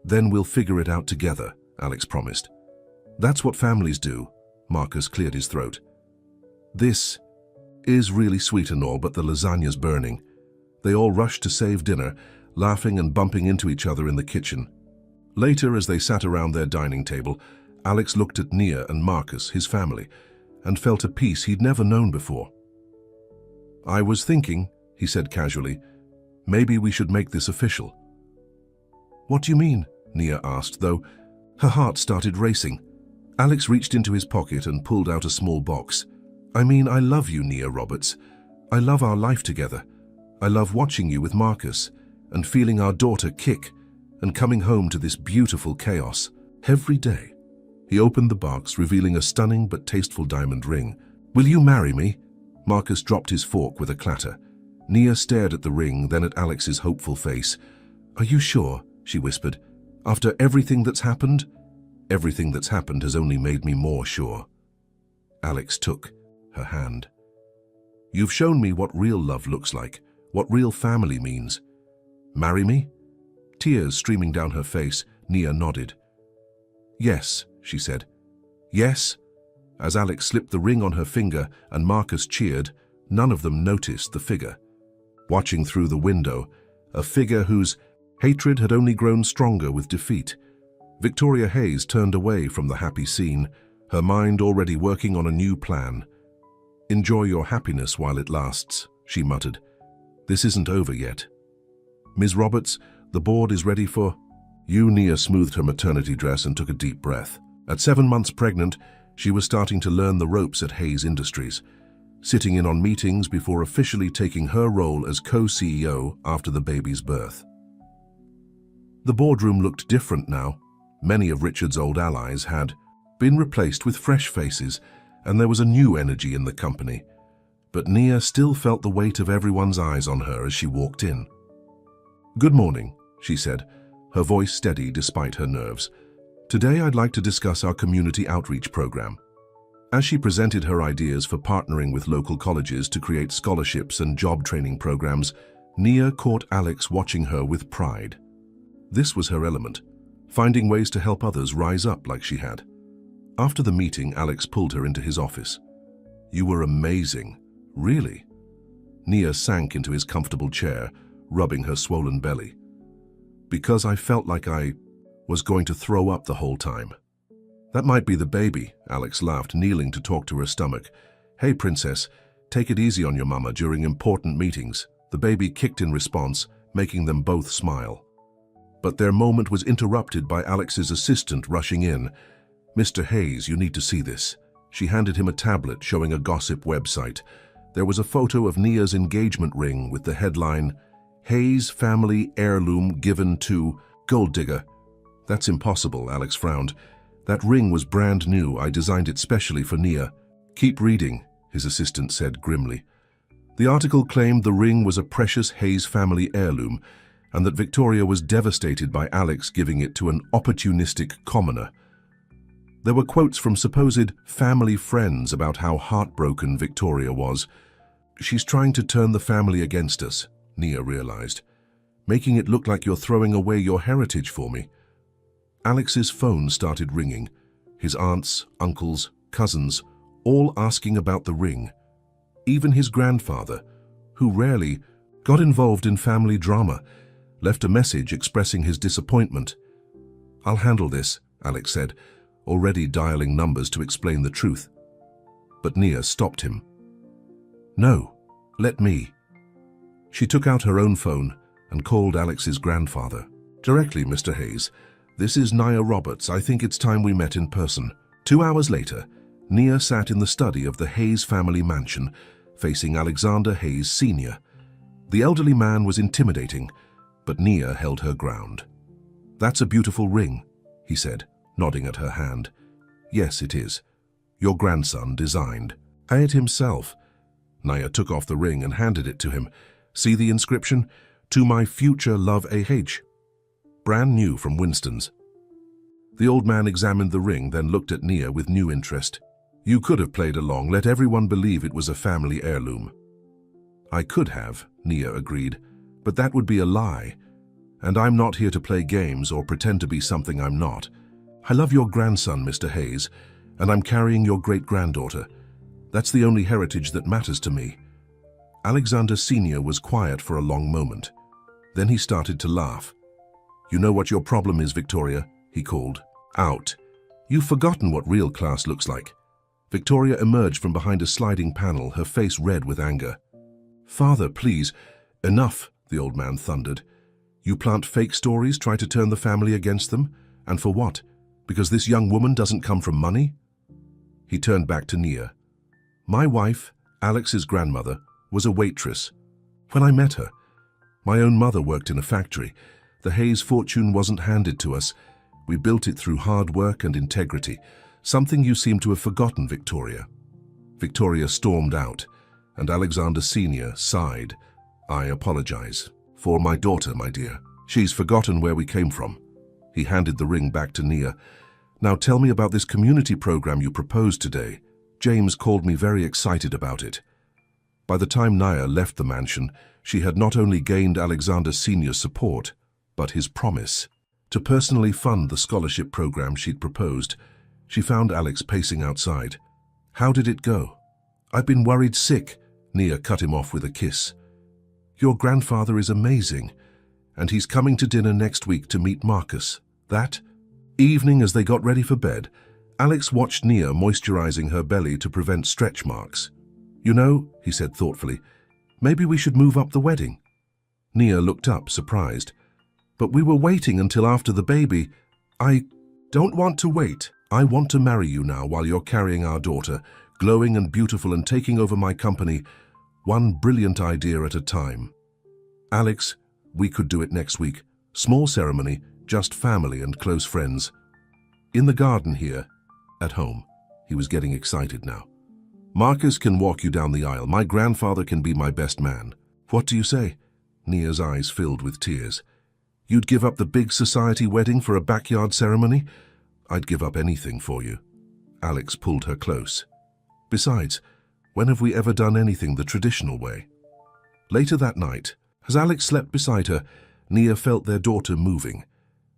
Then we'll figure it out together, Alex promised. That's what families do. Marcus cleared his throat. This is really sweet and all, but the lasagna's burning. They all rushed to save dinner, laughing and bumping into each other in the kitchen. Later, as they sat around their dining table, Alex looked at Nia and Marcus, his family, and felt a peace he'd never known before. I was thinking, he said casually, maybe we should make this official. What do you mean? Nia asked, though her heart started racing. Alex reached into his pocket and pulled out a small box. I mean, I love you, Nia Roberts. I love our life together. I love watching you with Marcus and feeling our daughter kick and coming home to this beautiful chaos every day. He opened the box, revealing a stunning but tasteful diamond ring. Will you marry me? Marcus dropped his fork with a clatter. Nia stared at the ring, then at Alex's hopeful face. Are you sure? She whispered. After everything that's happened? Everything that's happened has only made me more sure. Alex took her hand. You've shown me what real love looks like, what real family means. Marry me? Tears streaming down her face, Nia nodded. Yes, she said. Yes? As Alex slipped the ring on her finger and Marcus cheered, none of them noticed the figure. Watching through the window, a figure whose hatred had only grown stronger with defeat. Victoria Hayes turned away from the happy scene, her mind already working on a new plan. Enjoy your happiness while it lasts, she muttered. This isn't over yet. Ms. Roberts, the board is ready for... Nia smoothed her maternity dress and took a deep breath. At 7 months pregnant, she was starting to learn the ropes at Hayes Industries, sitting in on meetings before officially taking her role as co-CEO after the baby's birth. The boardroom looked different now. Many of Richard's old allies had been replaced with fresh faces, and there was a new energy in the company. But Nia still felt the weight of everyone's eyes on her as she walked in. Good morning, she said, her voice steady despite her nerves. Today I'd like to discuss our community outreach program. As she presented her ideas for partnering with local colleges to create scholarships and job training programs, Nia caught Alex watching her with pride. This was her element, finding ways to help others rise up like she had. After the meeting, Alex pulled her into his office. You were amazing. Really? Nia sank into his comfortable chair, rubbing her swollen belly. Because I felt like I was going to throw up the whole time. That might be the baby, Alex laughed, kneeling to talk to her stomach. Hey, princess, take it easy on your mama during important meetings. The baby kicked in response, making them both smile. But their moment was interrupted by Alex's assistant rushing in. Mr. Hayes, you need to see this. She handed him a tablet showing a gossip website. There was a photo of Nia's engagement ring with the headline, Hayes family heirloom given to gold digger. That's impossible, Alex frowned. That ring was brand new. I designed it specially for Nia. Keep reading, his assistant said grimly. The article claimed the ring was a precious Hayes family heirloom and that Victoria was devastated by Alex giving it to an opportunistic commoner. There were quotes from supposed family friends about how heartbroken Victoria was. She's trying to turn the family against us, Nia realized, making it look like you're throwing away your heritage for me. Alex's phone started ringing, his aunts, uncles, cousins, all asking about the ring. Even his grandfather, who rarely got involved in family drama, left a message expressing his disappointment. I'll handle this, Alex said, already dialing numbers to explain the truth. but Nia stopped him. "No, let me." She took out her own phone and called Alex's grandfather. "Directly, Mr. Hayes. This is Nia Roberts. I think it's time we met in person." 2 hours later, Nia sat in the study of the Hayes family mansion, facing Alexander Hayes Sr. The elderly man was intimidating, but Nia held her ground. "That's a beautiful ring," he said, nodding at her hand. "Yes, it is. Your grandson designed it himself." Nia took off the ring and handed it to him. "See the inscription? To my future love, A.H. Brand new from Winston's." The old man examined the ring, then looked at Nia with new interest. "You could have played along, let everyone believe it was a family heirloom." "I could have," Nia agreed, "but that would be a lie. And I'm not here to play games or pretend to be something I'm not. I love your grandson, Mr. Hayes, and I'm carrying your great-granddaughter. That's the only heritage that matters to me." Alexander Sr. was quiet for a long moment. Then he started to laugh. "You know what your problem is, Victoria?" he called. "Out. You've forgotten what real class looks like." Victoria emerged from behind a sliding panel, her face red with anger. "Father, please. Enough," the old man thundered. "You plant fake stories, try to turn the family against them? And for what? Because this young woman doesn't come from money?" He turned back to Nia. "My wife, Alex's grandmother, was a waitress. When I met her, my own mother worked in a factory. The Hayes fortune wasn't handed to us. We built it through hard work and integrity, something you seem to have forgotten, Victoria." Victoria stormed out, and Alexander Sr. sighed. "I apologize. For my daughter, my dear. She's forgotten where we came from." He handed the ring back to Nia. "Now tell me about this community program you proposed today. James called me very excited about it." By the time Nia left the mansion, she had not only gained Alexander Sr.'s support, but his promise to personally fund the scholarship program she'd proposed. She found Alex pacing outside. "How did it go?" "I've been worried sick." Nia cut him off with a kiss. "Your grandfather is amazing, and he's coming to dinner next week to meet Marcus." That evening, as they got ready for bed, Alex watched Nia moisturizing her belly to prevent stretch marks. "You know," he said thoughtfully, "maybe we should move up the wedding." Nia looked up, surprised. "But we were waiting until after the baby." "I don't want to wait. I want to marry you now while you're carrying our daughter, glowing and beautiful and taking over my company, one brilliant idea at a time." "Alex, we could do it next week. Small ceremony, just family and close friends. In the garden here, at home." He was getting excited now. "Marcus can walk you down the aisle. My grandfather can be my best man." "What do you say?" Nia's eyes filled with tears. "You'd give up the big society wedding for a backyard ceremony?" "I'd give up anything for you." Alex pulled her close. "Besides, when have we ever done anything the traditional way?" Later that night, as Alex slept beside her, Nia felt their daughter moving.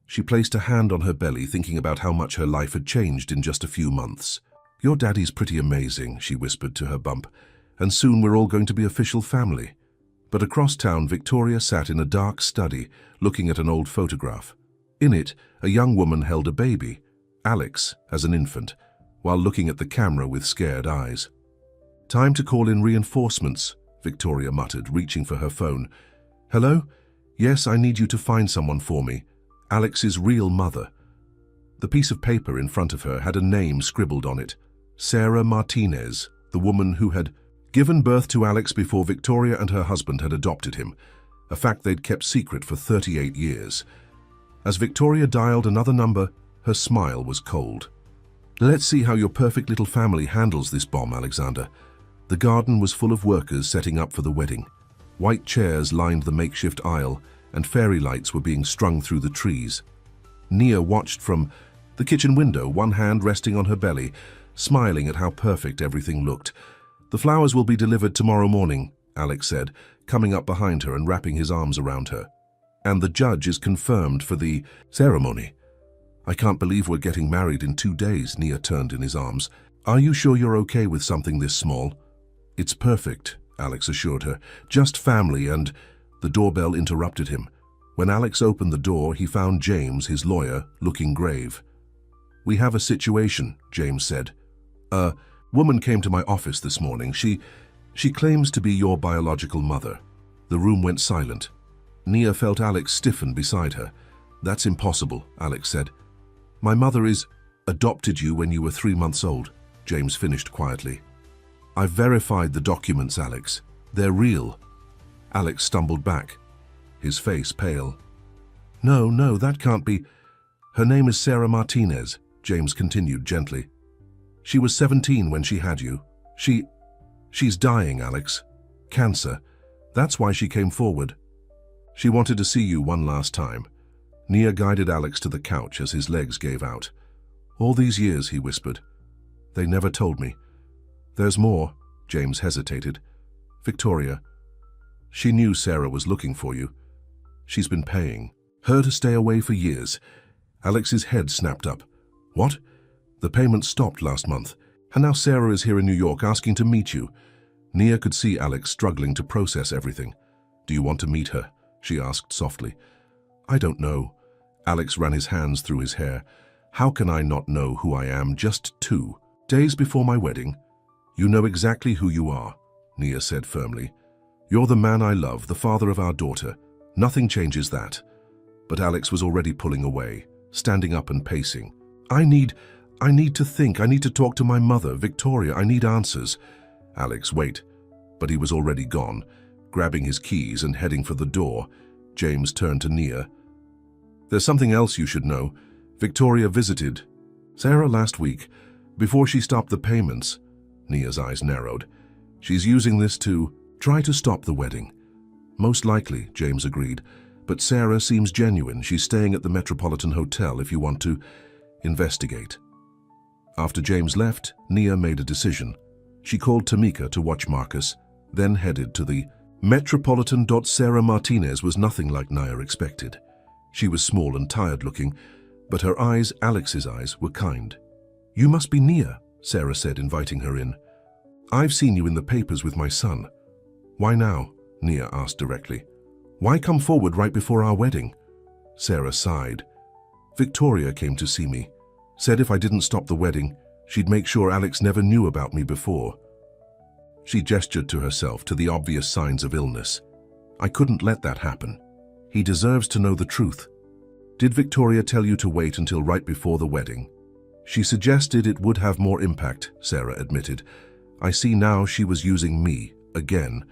She placed a hand on her belly, thinking about how much her life had changed in just a few months. "Your daddy's pretty amazing," she whispered to her bump, "and soon we're all going to be official family." But across town, Victoria sat in a dark study, looking at an old photograph. In it, a young woman held a baby, Alex, as an infant, while looking at the camera with scared eyes. "Time to call in reinforcements," Victoria muttered, reaching for her phone. "Hello? Yes, I need you to find someone for me. Alex's real mother." The piece of paper in front of her had a name scribbled on it. Sarah Martinez, the woman who had given birth to Alex before Victoria and her husband had adopted him, a fact they'd kept secret for 38 years. As Victoria dialed another number, her smile was cold. "Let's see how your perfect little family handles this bomb, Alexander." The garden was full of workers setting up for the wedding. White chairs lined the makeshift aisle, and fairy lights were being strung through the trees. Nia watched from the kitchen window, one hand resting on her belly, smiling at how perfect everything looked. "The flowers will be delivered tomorrow morning," Alex said, coming up behind her and wrapping his arms around her. "And the judge is confirmed for the ceremony." "I can't believe we're getting married in 2 days," Nia turned in his arms. "Are you sure you're okay with something this small?" "It's perfect," Alex assured her. "Just family and—" The doorbell interrupted him. When Alex opened the door, he found James, his lawyer, looking grave. "We have a situation," James said. Woman came to my office this morning. She claims to be your biological mother. The room went silent. Nia felt Alex stiffen beside her. That's impossible, Alex said. My mother adopted you when you were 3 months old, James finished quietly. I've verified the documents, Alex. They're real. Alex stumbled back, his face pale. No, that can't be. Her name is Sarah Martinez, James continued gently. She was 17 when she had you. She's dying, Alex. Cancer. That's why she came forward. She wanted to see you one last time. Nia guided Alex to the couch as his legs gave out. All these years, he whispered. They never told me. There's more, James hesitated. Victoria. She knew Sarah was looking for you. She's been paying her to stay away for years. Alex's head snapped up. What? The payment stopped last month, and now Sarah is here in New York asking to meet you. Nia could see Alex struggling to process everything. Do you want to meet her? She asked softly. I don't know. Alex ran his hands through his hair. How can I not know who I am just 2 days before my wedding? You know exactly who you are, Nia said firmly. You're the man I love, the father of our daughter. Nothing changes that. But Alex was already pulling away, standing up and pacing. I need to think. I need to talk to my mother, Victoria. I need answers. Alex, wait. But he was already gone. Grabbing his keys and heading for the door, James turned to Nia. There's something else you should know. Victoria visited Sarah last week, before she stopped the payments. Nia's eyes narrowed. She's using this to try to stop the wedding. Most likely, James agreed. But Sarah seems genuine. She's staying at the Metropolitan Hotel if you want to investigate. After James left, Nia made a decision. She called Tamika to watch Marcus, then headed to the Metropolitan. Sarah Martinez was nothing like Nia expected. She was small and tired-looking, but her eyes, Alex's eyes, were kind. You must be Nia, Sarah said, inviting her in. I've seen you in the papers with my son. Why now? Nia asked directly. Why come forward right before our wedding? Sarah sighed. Victoria came to see me. Said if I didn't stop the wedding, she'd make sure Alex never knew about me before. She gestured to herself to the obvious signs of illness. I couldn't let that happen. He deserves to know the truth. Did Victoria tell you to wait until right before the wedding? She suggested it would have more impact, Sarah admitted. I see now she was using me, again,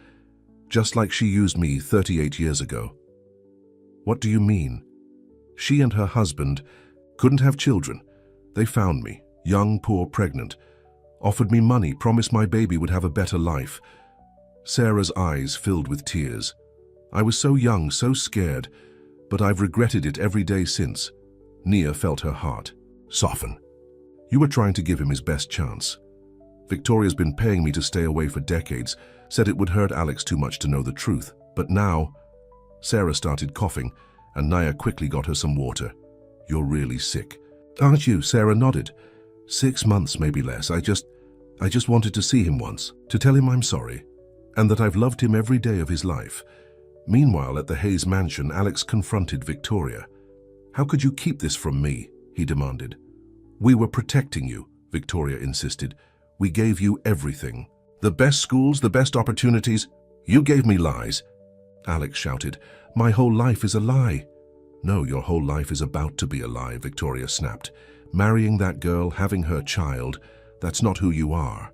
just like she used me 38 years ago. What do you mean? She and her husband couldn't have children. They found me, young, poor, pregnant, offered me money, promised my baby would have a better life. Sarah's eyes filled with tears. I was so young, so scared, but I've regretted it every day since. Nia felt her heart soften. You were trying to give him his best chance. Victoria's been paying me to stay away for decades, said it would hurt Alex too much to know the truth. But now... Sarah started coughing, and Nia quickly got her some water. You're really sick. Aren't you? Sarah nodded. 6 months, maybe less. I just wanted to see him once, to tell him I'm sorry, and that I've loved him every day of his life. Meanwhile, at the Hayes mansion, Alex confronted Victoria. How could you keep this from me? He demanded. We were protecting you, Victoria insisted. We gave you everything. The best schools, the best opportunities. You gave me lies. Alex shouted. My whole life is a lie. No, your whole life is about to be a lie, Victoria snapped. Marrying that girl, having her child, that's not who you are.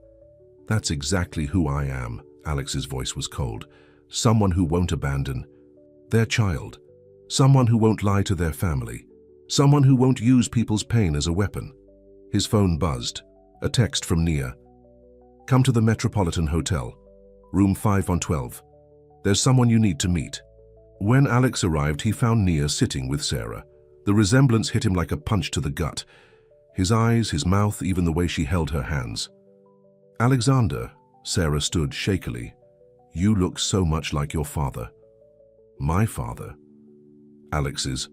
That's exactly who I am, Alex's voice was cold. Someone who won't abandon their child. Someone who won't lie to their family. Someone who won't use people's pain as a weapon. His phone buzzed. A text from Nia. Come to the Metropolitan Hotel, room 512. There's someone you need to meet. When Alex arrived, he found Nia sitting with Sarah. The resemblance hit him like a punch to the gut. His eyes, his mouth, even the way she held her hands. Alexander, Sarah stood shakily. You look so much like your father. My father? Alex's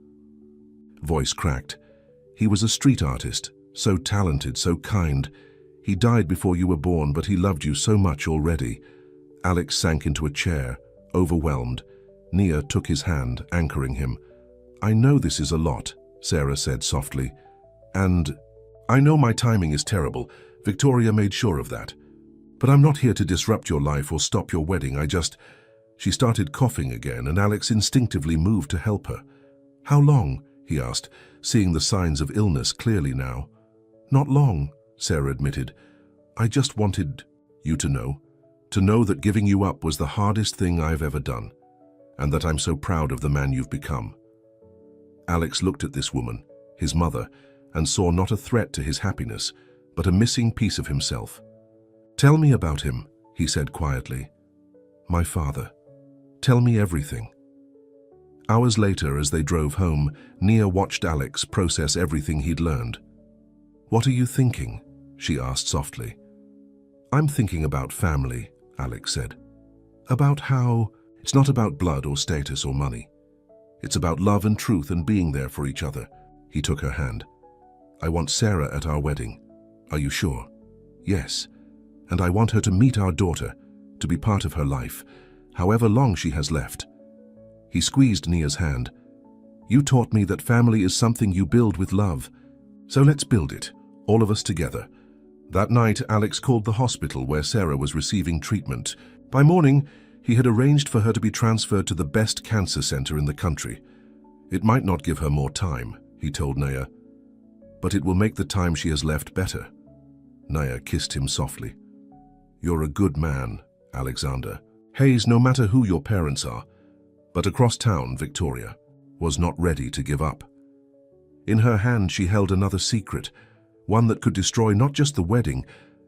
voice cracked. He was a street artist, so talented, so kind. He died before you were born, but he loved you so much already. Alex sank into a chair, overwhelmed. Nia took his hand, anchoring him. I know this is a lot, Sarah said softly. And I know my timing is terrible, Victoria made sure of that. But I'm not here to disrupt your life or stop your wedding. She started coughing again, and Alex instinctively moved to help her. How long? He asked, seeing the signs of illness clearly now. Not long, Sarah admitted. I just wanted you to know that giving you up was the hardest thing I've ever done, and that I'm so proud of the man you've become. Alex looked at this woman, his mother, and saw not a threat to his happiness, but a missing piece of himself. Tell me about him, he said quietly. My father. Tell me everything. Hours later, as they drove home, Nia watched Alex process everything he'd learned. What are you thinking? She asked softly. I'm thinking about family, Alex said. About how it's not about blood or status or money. It's about love and truth and being there for each other. He took her hand. I want Sarah at our wedding. Are you sure? Yes. And I want her to meet our daughter, to be part of her life, however long she has left. He squeezed Nia's hand. You taught me that family is something you build with love. So let's build it, all of us together. That night, Alex called the hospital where Sarah was receiving treatment. By morning, he had arranged for her to be transferred to the best cancer center in the country. It might not give her more time, he told Nia, but it will make the time she has left better. Nia kissed him softly. You're a good man, Alexander. Hayes, no matter who your parents are, but across town, Victoria was not ready to give up. In her hand, she held another secret, one that could destroy not just the wedding,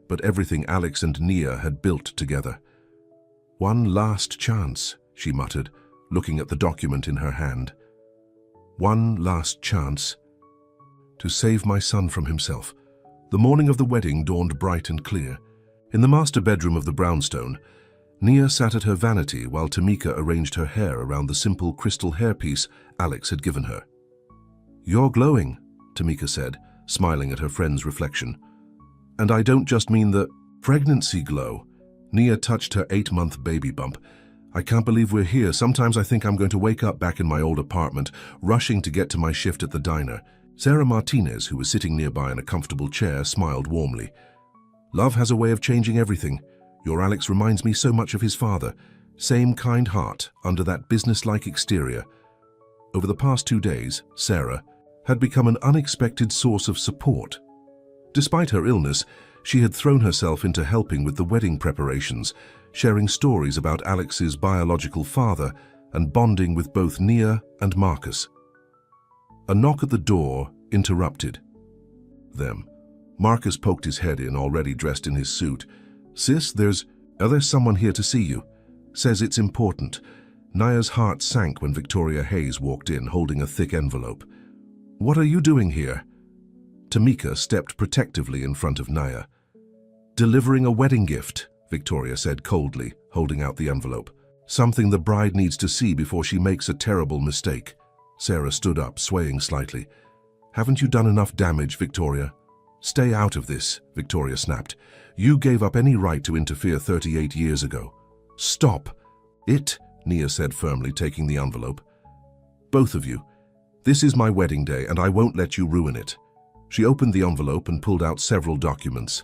but everything Alex and Nia had built together. One last chance, she muttered, looking at the document in her hand. One last chance to save my son from himself. The morning of the wedding dawned bright and clear. In the master bedroom of the brownstone, Nia sat at her vanity while Tamika arranged her hair around the simple crystal hairpiece Alex had given her. You're glowing, Tamika said, smiling at her friend's reflection. And I don't just mean the pregnancy glow. Nia touched her 8-month baby bump. I can't believe we're here. Sometimes I think I'm going to wake up back in my old apartment, rushing to get to my shift at the diner. Sarah Martinez, who was sitting nearby in a comfortable chair, smiled warmly. Love has a way of changing everything. Your Alex reminds me so much of his father. Same kind heart under that business-like exterior. Over the past 2 days, Sarah had become an unexpected source of support. Despite her illness, she had thrown herself into helping with the wedding preparations, sharing stories about Alex's biological father and bonding with both Nia and Marcus. A knock at the door interrupted them. Marcus poked his head in, already dressed in his suit. Sis, there's someone here to see you. Says it's important. Nia's heart sank when Victoria Hayes walked in, holding a thick envelope. What are you doing here? Tamika stepped protectively in front of Nia. Delivering a wedding gift, Victoria said coldly, holding out the envelope. Something the bride needs to see before she makes a terrible mistake. Sarah stood up, swaying slightly. Haven't you done enough damage, Victoria? Stay out of this, Victoria snapped. You gave up any right to interfere 38 years ago. Stop it, Nia said firmly, taking the envelope. Both of you. This is my wedding day, and I won't let you ruin it. She opened the envelope and pulled out several documents.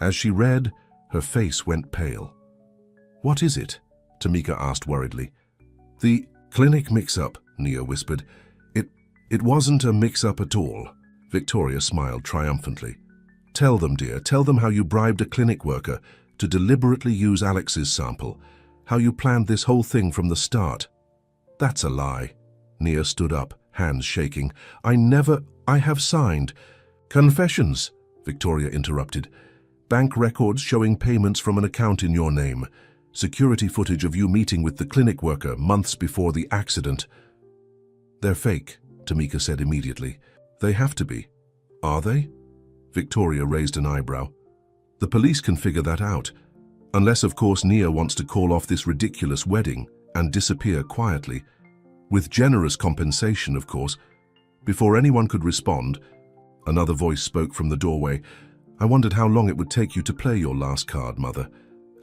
As she read, her face went pale. What is it? Tamika asked worriedly. The clinic mix-up, Nia whispered. It wasn't a mix-up at all. Victoria smiled triumphantly. Tell them, dear, tell them how you bribed a clinic worker to deliberately use Alex's sample, how you planned this whole thing from the start. That's a lie. Nia stood up, hands shaking. I have signed. Confessions, Victoria interrupted. Bank records showing payments from an account in your name. Security footage of you meeting with the clinic worker months before the accident. They're fake, Tamika said immediately. They have to be. Are they? Victoria raised an eyebrow. The police can figure that out. Unless, of course, Nia wants to call off this ridiculous wedding and disappear quietly. With generous compensation, of course. Before anyone could respond, another voice spoke from the doorway. I wondered how long it would take you to play your last card, Mother.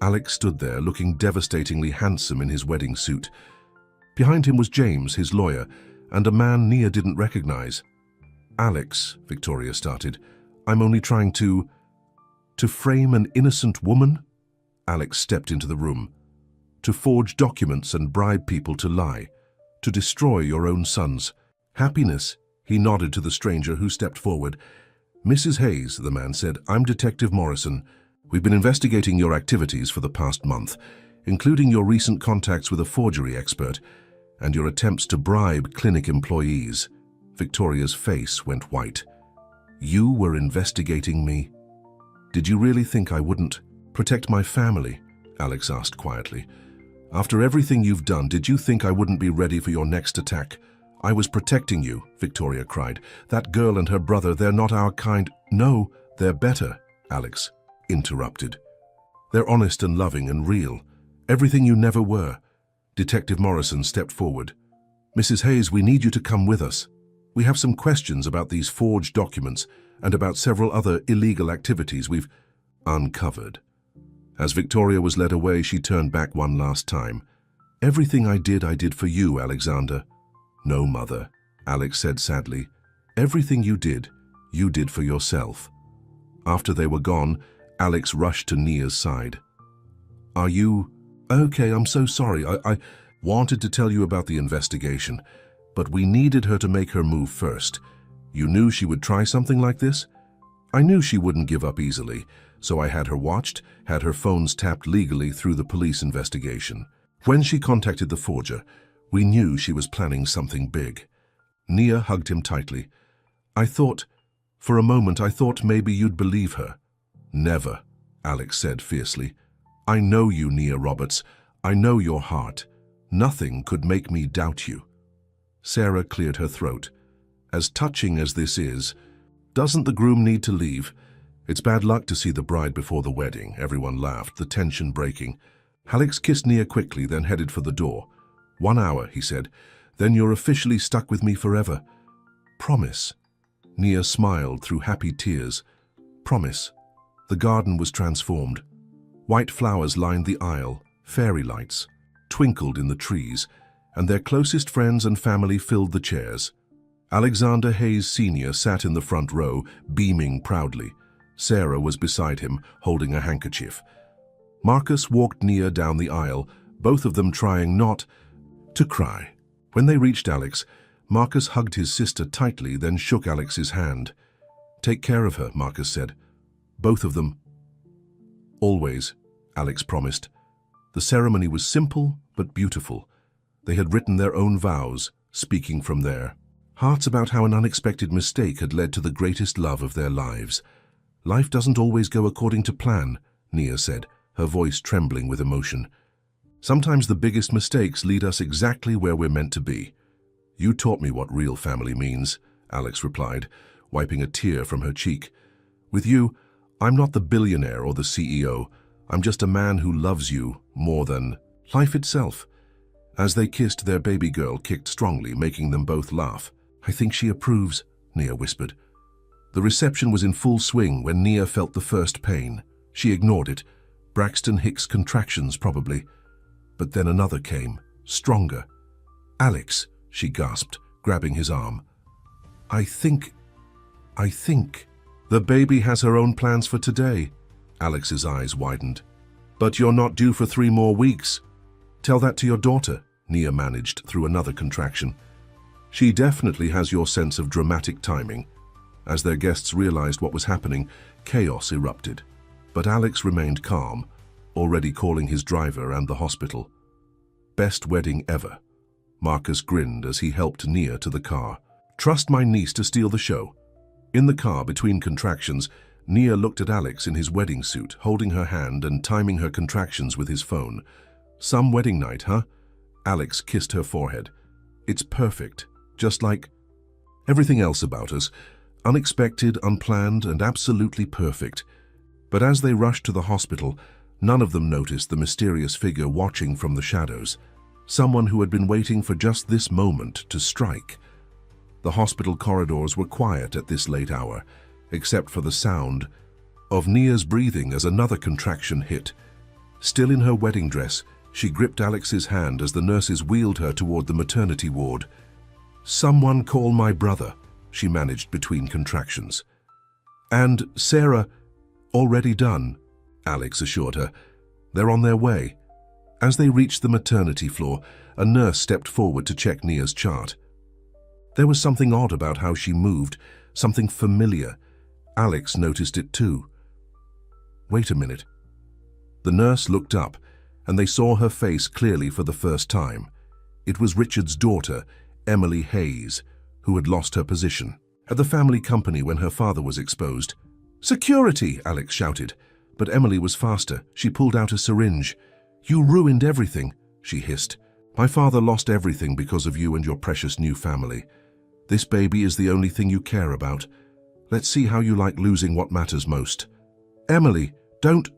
Alex stood there, looking devastatingly handsome in his wedding suit. Behind him was James, his lawyer, and a man Nia didn't recognize. Alex, Victoria started, I'm only trying to... To frame an innocent woman? Alex stepped into the room. To forge documents and bribe people to lie. To destroy your own sons. Happiness? He nodded to the stranger who stepped forward. Mrs. Hayes, the man said, I'm Detective Morrison. We've been investigating your activities for the past month, including your recent contacts with a forgery expert and your attempts to bribe clinic employees. Victoria's face went white. You were investigating me? Did you really think I wouldn't protect my family? Alex asked quietly. After everything you've done, did you think I wouldn't be ready for your next attack? I was protecting you, Victoria cried. That girl and her brother, they're not our kind. No, they're better, Alex interrupted. They're honest and loving and real. Everything you never were. Detective Morrison stepped forward. Mrs. Hayes, we need you to come with us. We have some questions about these forged documents and about several other illegal activities we've uncovered. As Victoria was led away, she turned back one last time. Everything I did for you, Alexander. No, Mother, Alex said sadly. Everything you did for yourself. After they were gone, Alex rushed to Nia's side. Are you okay? I'm so sorry. I wanted to tell you about the investigation, but we needed her to make her move first. You knew she would try something like this? I knew she wouldn't give up easily, so I had her watched, had her phones tapped legally through the police investigation. When she contacted the forger, we knew she was planning something big. Nia hugged him tightly. For a moment I thought maybe you'd believe her. Never, Alex said fiercely. I know you, Nia Roberts. I know your heart. Nothing could make me doubt you. Sarah cleared her throat. As touching as this is, doesn't the groom need to leave? It's bad luck to see the bride before the wedding. Everyone laughed, the tension breaking. Alex kissed Nia quickly, then headed for the door. 1 hour, he said. Then you're officially stuck with me forever. Promise. Nia smiled through happy tears. Promise. The garden was transformed. White flowers lined the aisle, fairy lights twinkled in the trees, and their closest friends and family filled the chairs. Alexander Hayes Sr. sat in the front row, beaming proudly. Sarah was beside him, holding a handkerchief. Marcus walked Nia down the aisle, both of them trying not to cry. When they reached Alex, Marcus hugged his sister tightly, then shook Alex's hand. Take care of her, Marcus said. Both of them. Always, Alex promised. The ceremony was simple but beautiful. They had written their own vows, speaking from their hearts about how an unexpected mistake had led to the greatest love of their lives. Life doesn't always go according to plan, Nia said, her voice trembling with emotion. Sometimes the biggest mistakes lead us exactly where we're meant to be. You taught me what real family means, Alex replied, wiping a tear from her cheek. With you, I'm not the billionaire or the CEO. I'm just a man who loves you more than life itself. As they kissed, their baby girl kicked strongly, making them both laugh. I think she approves, Nia whispered. The reception was in full swing when Nia felt the first pain. She ignored it. Braxton Hicks contractions, probably. But then another came, stronger. Alex, she gasped, grabbing his arm. I think... The baby has her own plans for today. Alex's eyes widened. But you're not due for 3 more weeks. Tell that to your daughter, Nia managed through another contraction. She definitely has your sense of dramatic timing. As their guests realized what was happening, chaos erupted. But Alex remained calm, already calling his driver and the hospital. Best wedding ever. Marcus grinned as he helped Nia to the car. Trust my niece to steal the show. In the car, between contractions, Nia looked at Alex in his wedding suit, holding her hand and timing her contractions with his phone. Some wedding night, huh? Alex kissed her forehead. It's perfect, just like everything else about us. Unexpected, unplanned, and absolutely perfect. But as they rushed to the hospital, none of them noticed the mysterious figure watching from the shadows. Someone who had been waiting for just this moment to strike. The hospital corridors were quiet at this late hour, except for the sound of Nia's breathing as another contraction hit. Still in her wedding dress, she gripped Alex's hand as the nurses wheeled her toward the maternity ward. Someone call my brother, she managed between contractions. And Sarah, Already done, Alex assured her. They're on their way. As they reached the maternity floor, a nurse stepped forward to check Nia's chart. There was something odd about how she moved, something familiar. Alex noticed it too. Wait a minute. The nurse looked up, and they saw her face clearly for the first time. It was Richard's daughter, Emily Hayes, who had lost her position at the family company when her father was exposed. "Security!" Alex shouted, but Emily was faster. She pulled out a syringe. "You ruined everything," she hissed. "My father lost everything because of you and your precious new family. This baby is the only thing you care about. Let's see how you like losing what matters most." "Emily, don't—"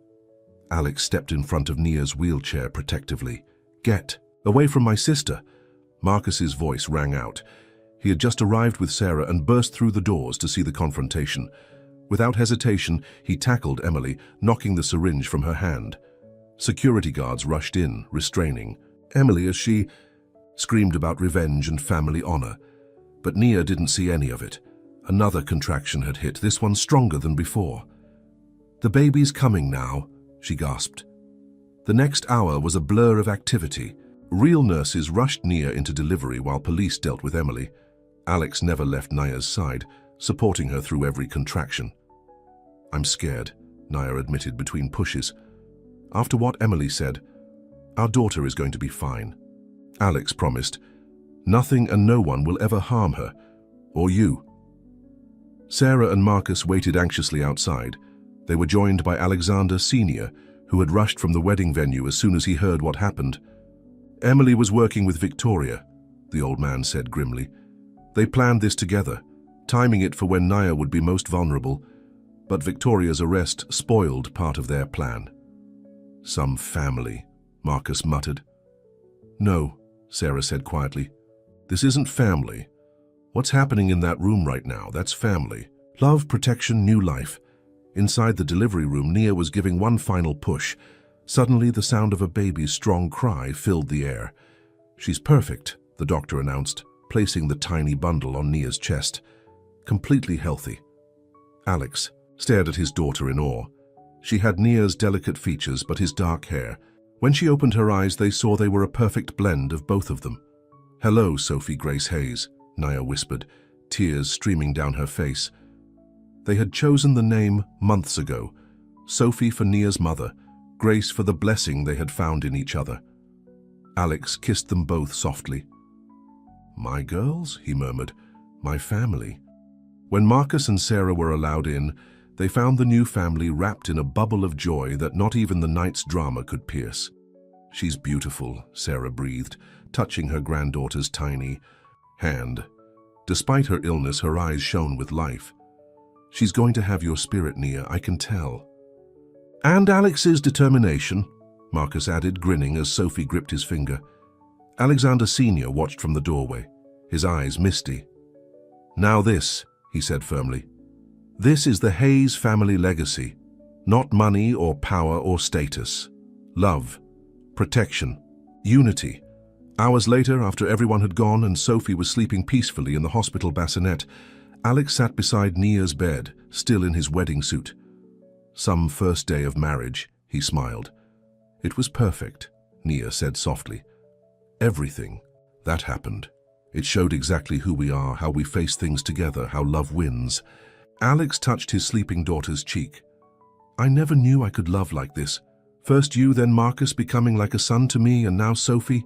Alex stepped in front of Nia's wheelchair protectively. "Get away from my sister." Marcus's voice rang out. He had just arrived with Sarah and burst through the doors to see the confrontation. Without hesitation, he tackled Emily, knocking the syringe from her hand. Security guards rushed in, restraining. Emily, as she screamed about revenge and family honor. But Nia didn't see any of it. Another contraction had hit, this one stronger than before. "The baby's coming now," she gasped. The next hour was a blur of activity. Real nurses rushed Nia into delivery while police dealt with Emily. Alex never left Nia's side, supporting her through every contraction. "I'm scared," Nia admitted between pushes. "After what Emily said, our daughter is going to be fine." Alex promised, "Nothing and no one will ever harm her, or you." Sarah and Marcus waited anxiously outside. They were joined by Alexander Sr., who had rushed from the wedding venue as soon as he heard what happened. "Emily was working with Victoria," the old man said grimly. "They planned this together, timing it for when Nia would be most vulnerable, but Victoria's arrest spoiled part of their plan." "Some family," Marcus muttered. "No," Sarah said quietly. "This isn't family. What's happening in that room right now, that's family. Love, protection, new life." Inside the delivery room, Nia was giving one final push. Suddenly, the sound of a baby's strong cry filled the air. "She's perfect," the doctor announced, placing the tiny bundle on Nia's chest. "Completely healthy." Alex stared at his daughter in awe. She had Nia's delicate features but his dark hair. When she opened her eyes, they saw they were a perfect blend of both of them. "Hello, Sophie Grace Hayes," Nia whispered, tears streaming down her face. They had chosen the name months ago, Sophie for Nia's mother, Grace for the blessing they had found in each other. Alex kissed them both softly. "My girls," he murmured, "my family." When Marcus and Sarah were allowed in, they found the new family wrapped in a bubble of joy that not even the night's drama could pierce. "She's beautiful," Sarah breathed, touching her granddaughter's tiny hand. Despite her illness, her eyes shone with life. "She's going to have your spirit, Nia, I can tell." "And Alex's determination," Marcus added, grinning as Sophie gripped his finger. Alexander Sr. watched from the doorway, his eyes misty. "Now this," he said firmly. "This is the Hayes family legacy. Not money or power or status. Love, protection, unity." Hours later, after everyone had gone and Sophie was sleeping peacefully in the hospital bassinet, Alex sat beside Nia's bed, still in his wedding suit. "Some first day of marriage," he smiled. "It was perfect," Nia said softly. "Everything that happened. It showed exactly who we are, how we face things together, how love wins." Alex touched his sleeping daughter's cheek. "I never knew I could love like this. First you, then Marcus becoming like a son to me, and now Sophie.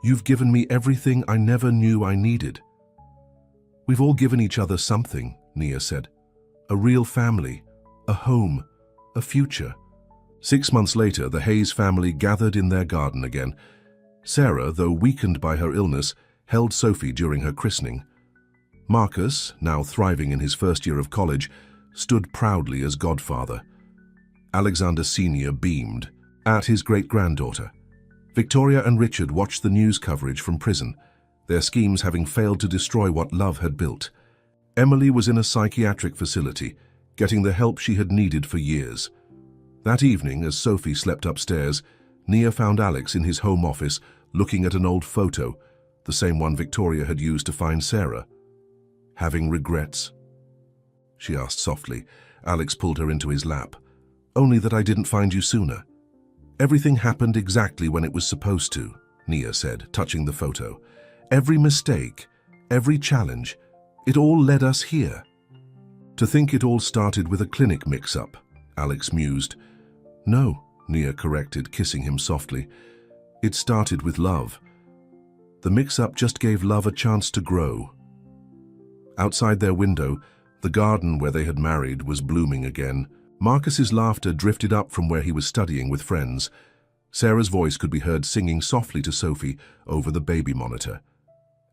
You've given me everything I never knew I needed." "We've all given each other something," Nia said. "A real family, a home, a future." 6 months later, the Hayes family gathered in their garden again. Sarah, though weakened by her illness, held Sophie during her christening. Marcus, now thriving in his first year of college, stood proudly as godfather. Alexander Sr. beamed at his great-granddaughter. Victoria and Richard watched the news coverage from prison, their schemes having failed to destroy what love had built. Emily was in a psychiatric facility, getting the help she had needed for years. That evening, as Sophie slept upstairs, Nia found Alex in his home office, looking at an old photo, the same one Victoria had used to find Sarah. "Having regrets?" she asked softly, Alex pulled her into his lap. "Only that I didn't find you sooner." "Everything happened exactly when it was supposed to," Nia said, touching the photo. "Every mistake, every challenge, it all led us here." "To think it all started with a clinic mix-up," Alex mused. "No," Nia corrected, kissing him softly. "It started with love. The mix-up just gave love a chance to grow." Outside their window, the garden where they had married was blooming again. Marcus's laughter drifted up from where he was studying with friends. Sarah's voice could be heard singing softly to Sophie over the baby monitor.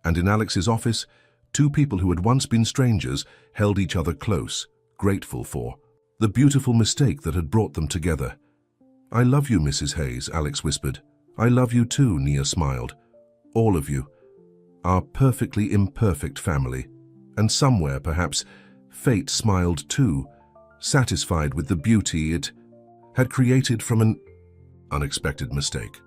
And in Alex's office, two people who had once been strangers held each other close, grateful for the beautiful mistake that had brought them together. "I love you, Mrs. Hayes," Alex whispered. "I love you too," Nia smiled. "All of you. Our perfectly imperfect family." And somewhere, perhaps, fate smiled too, satisfied with the beauty it had created from an unexpected mistake.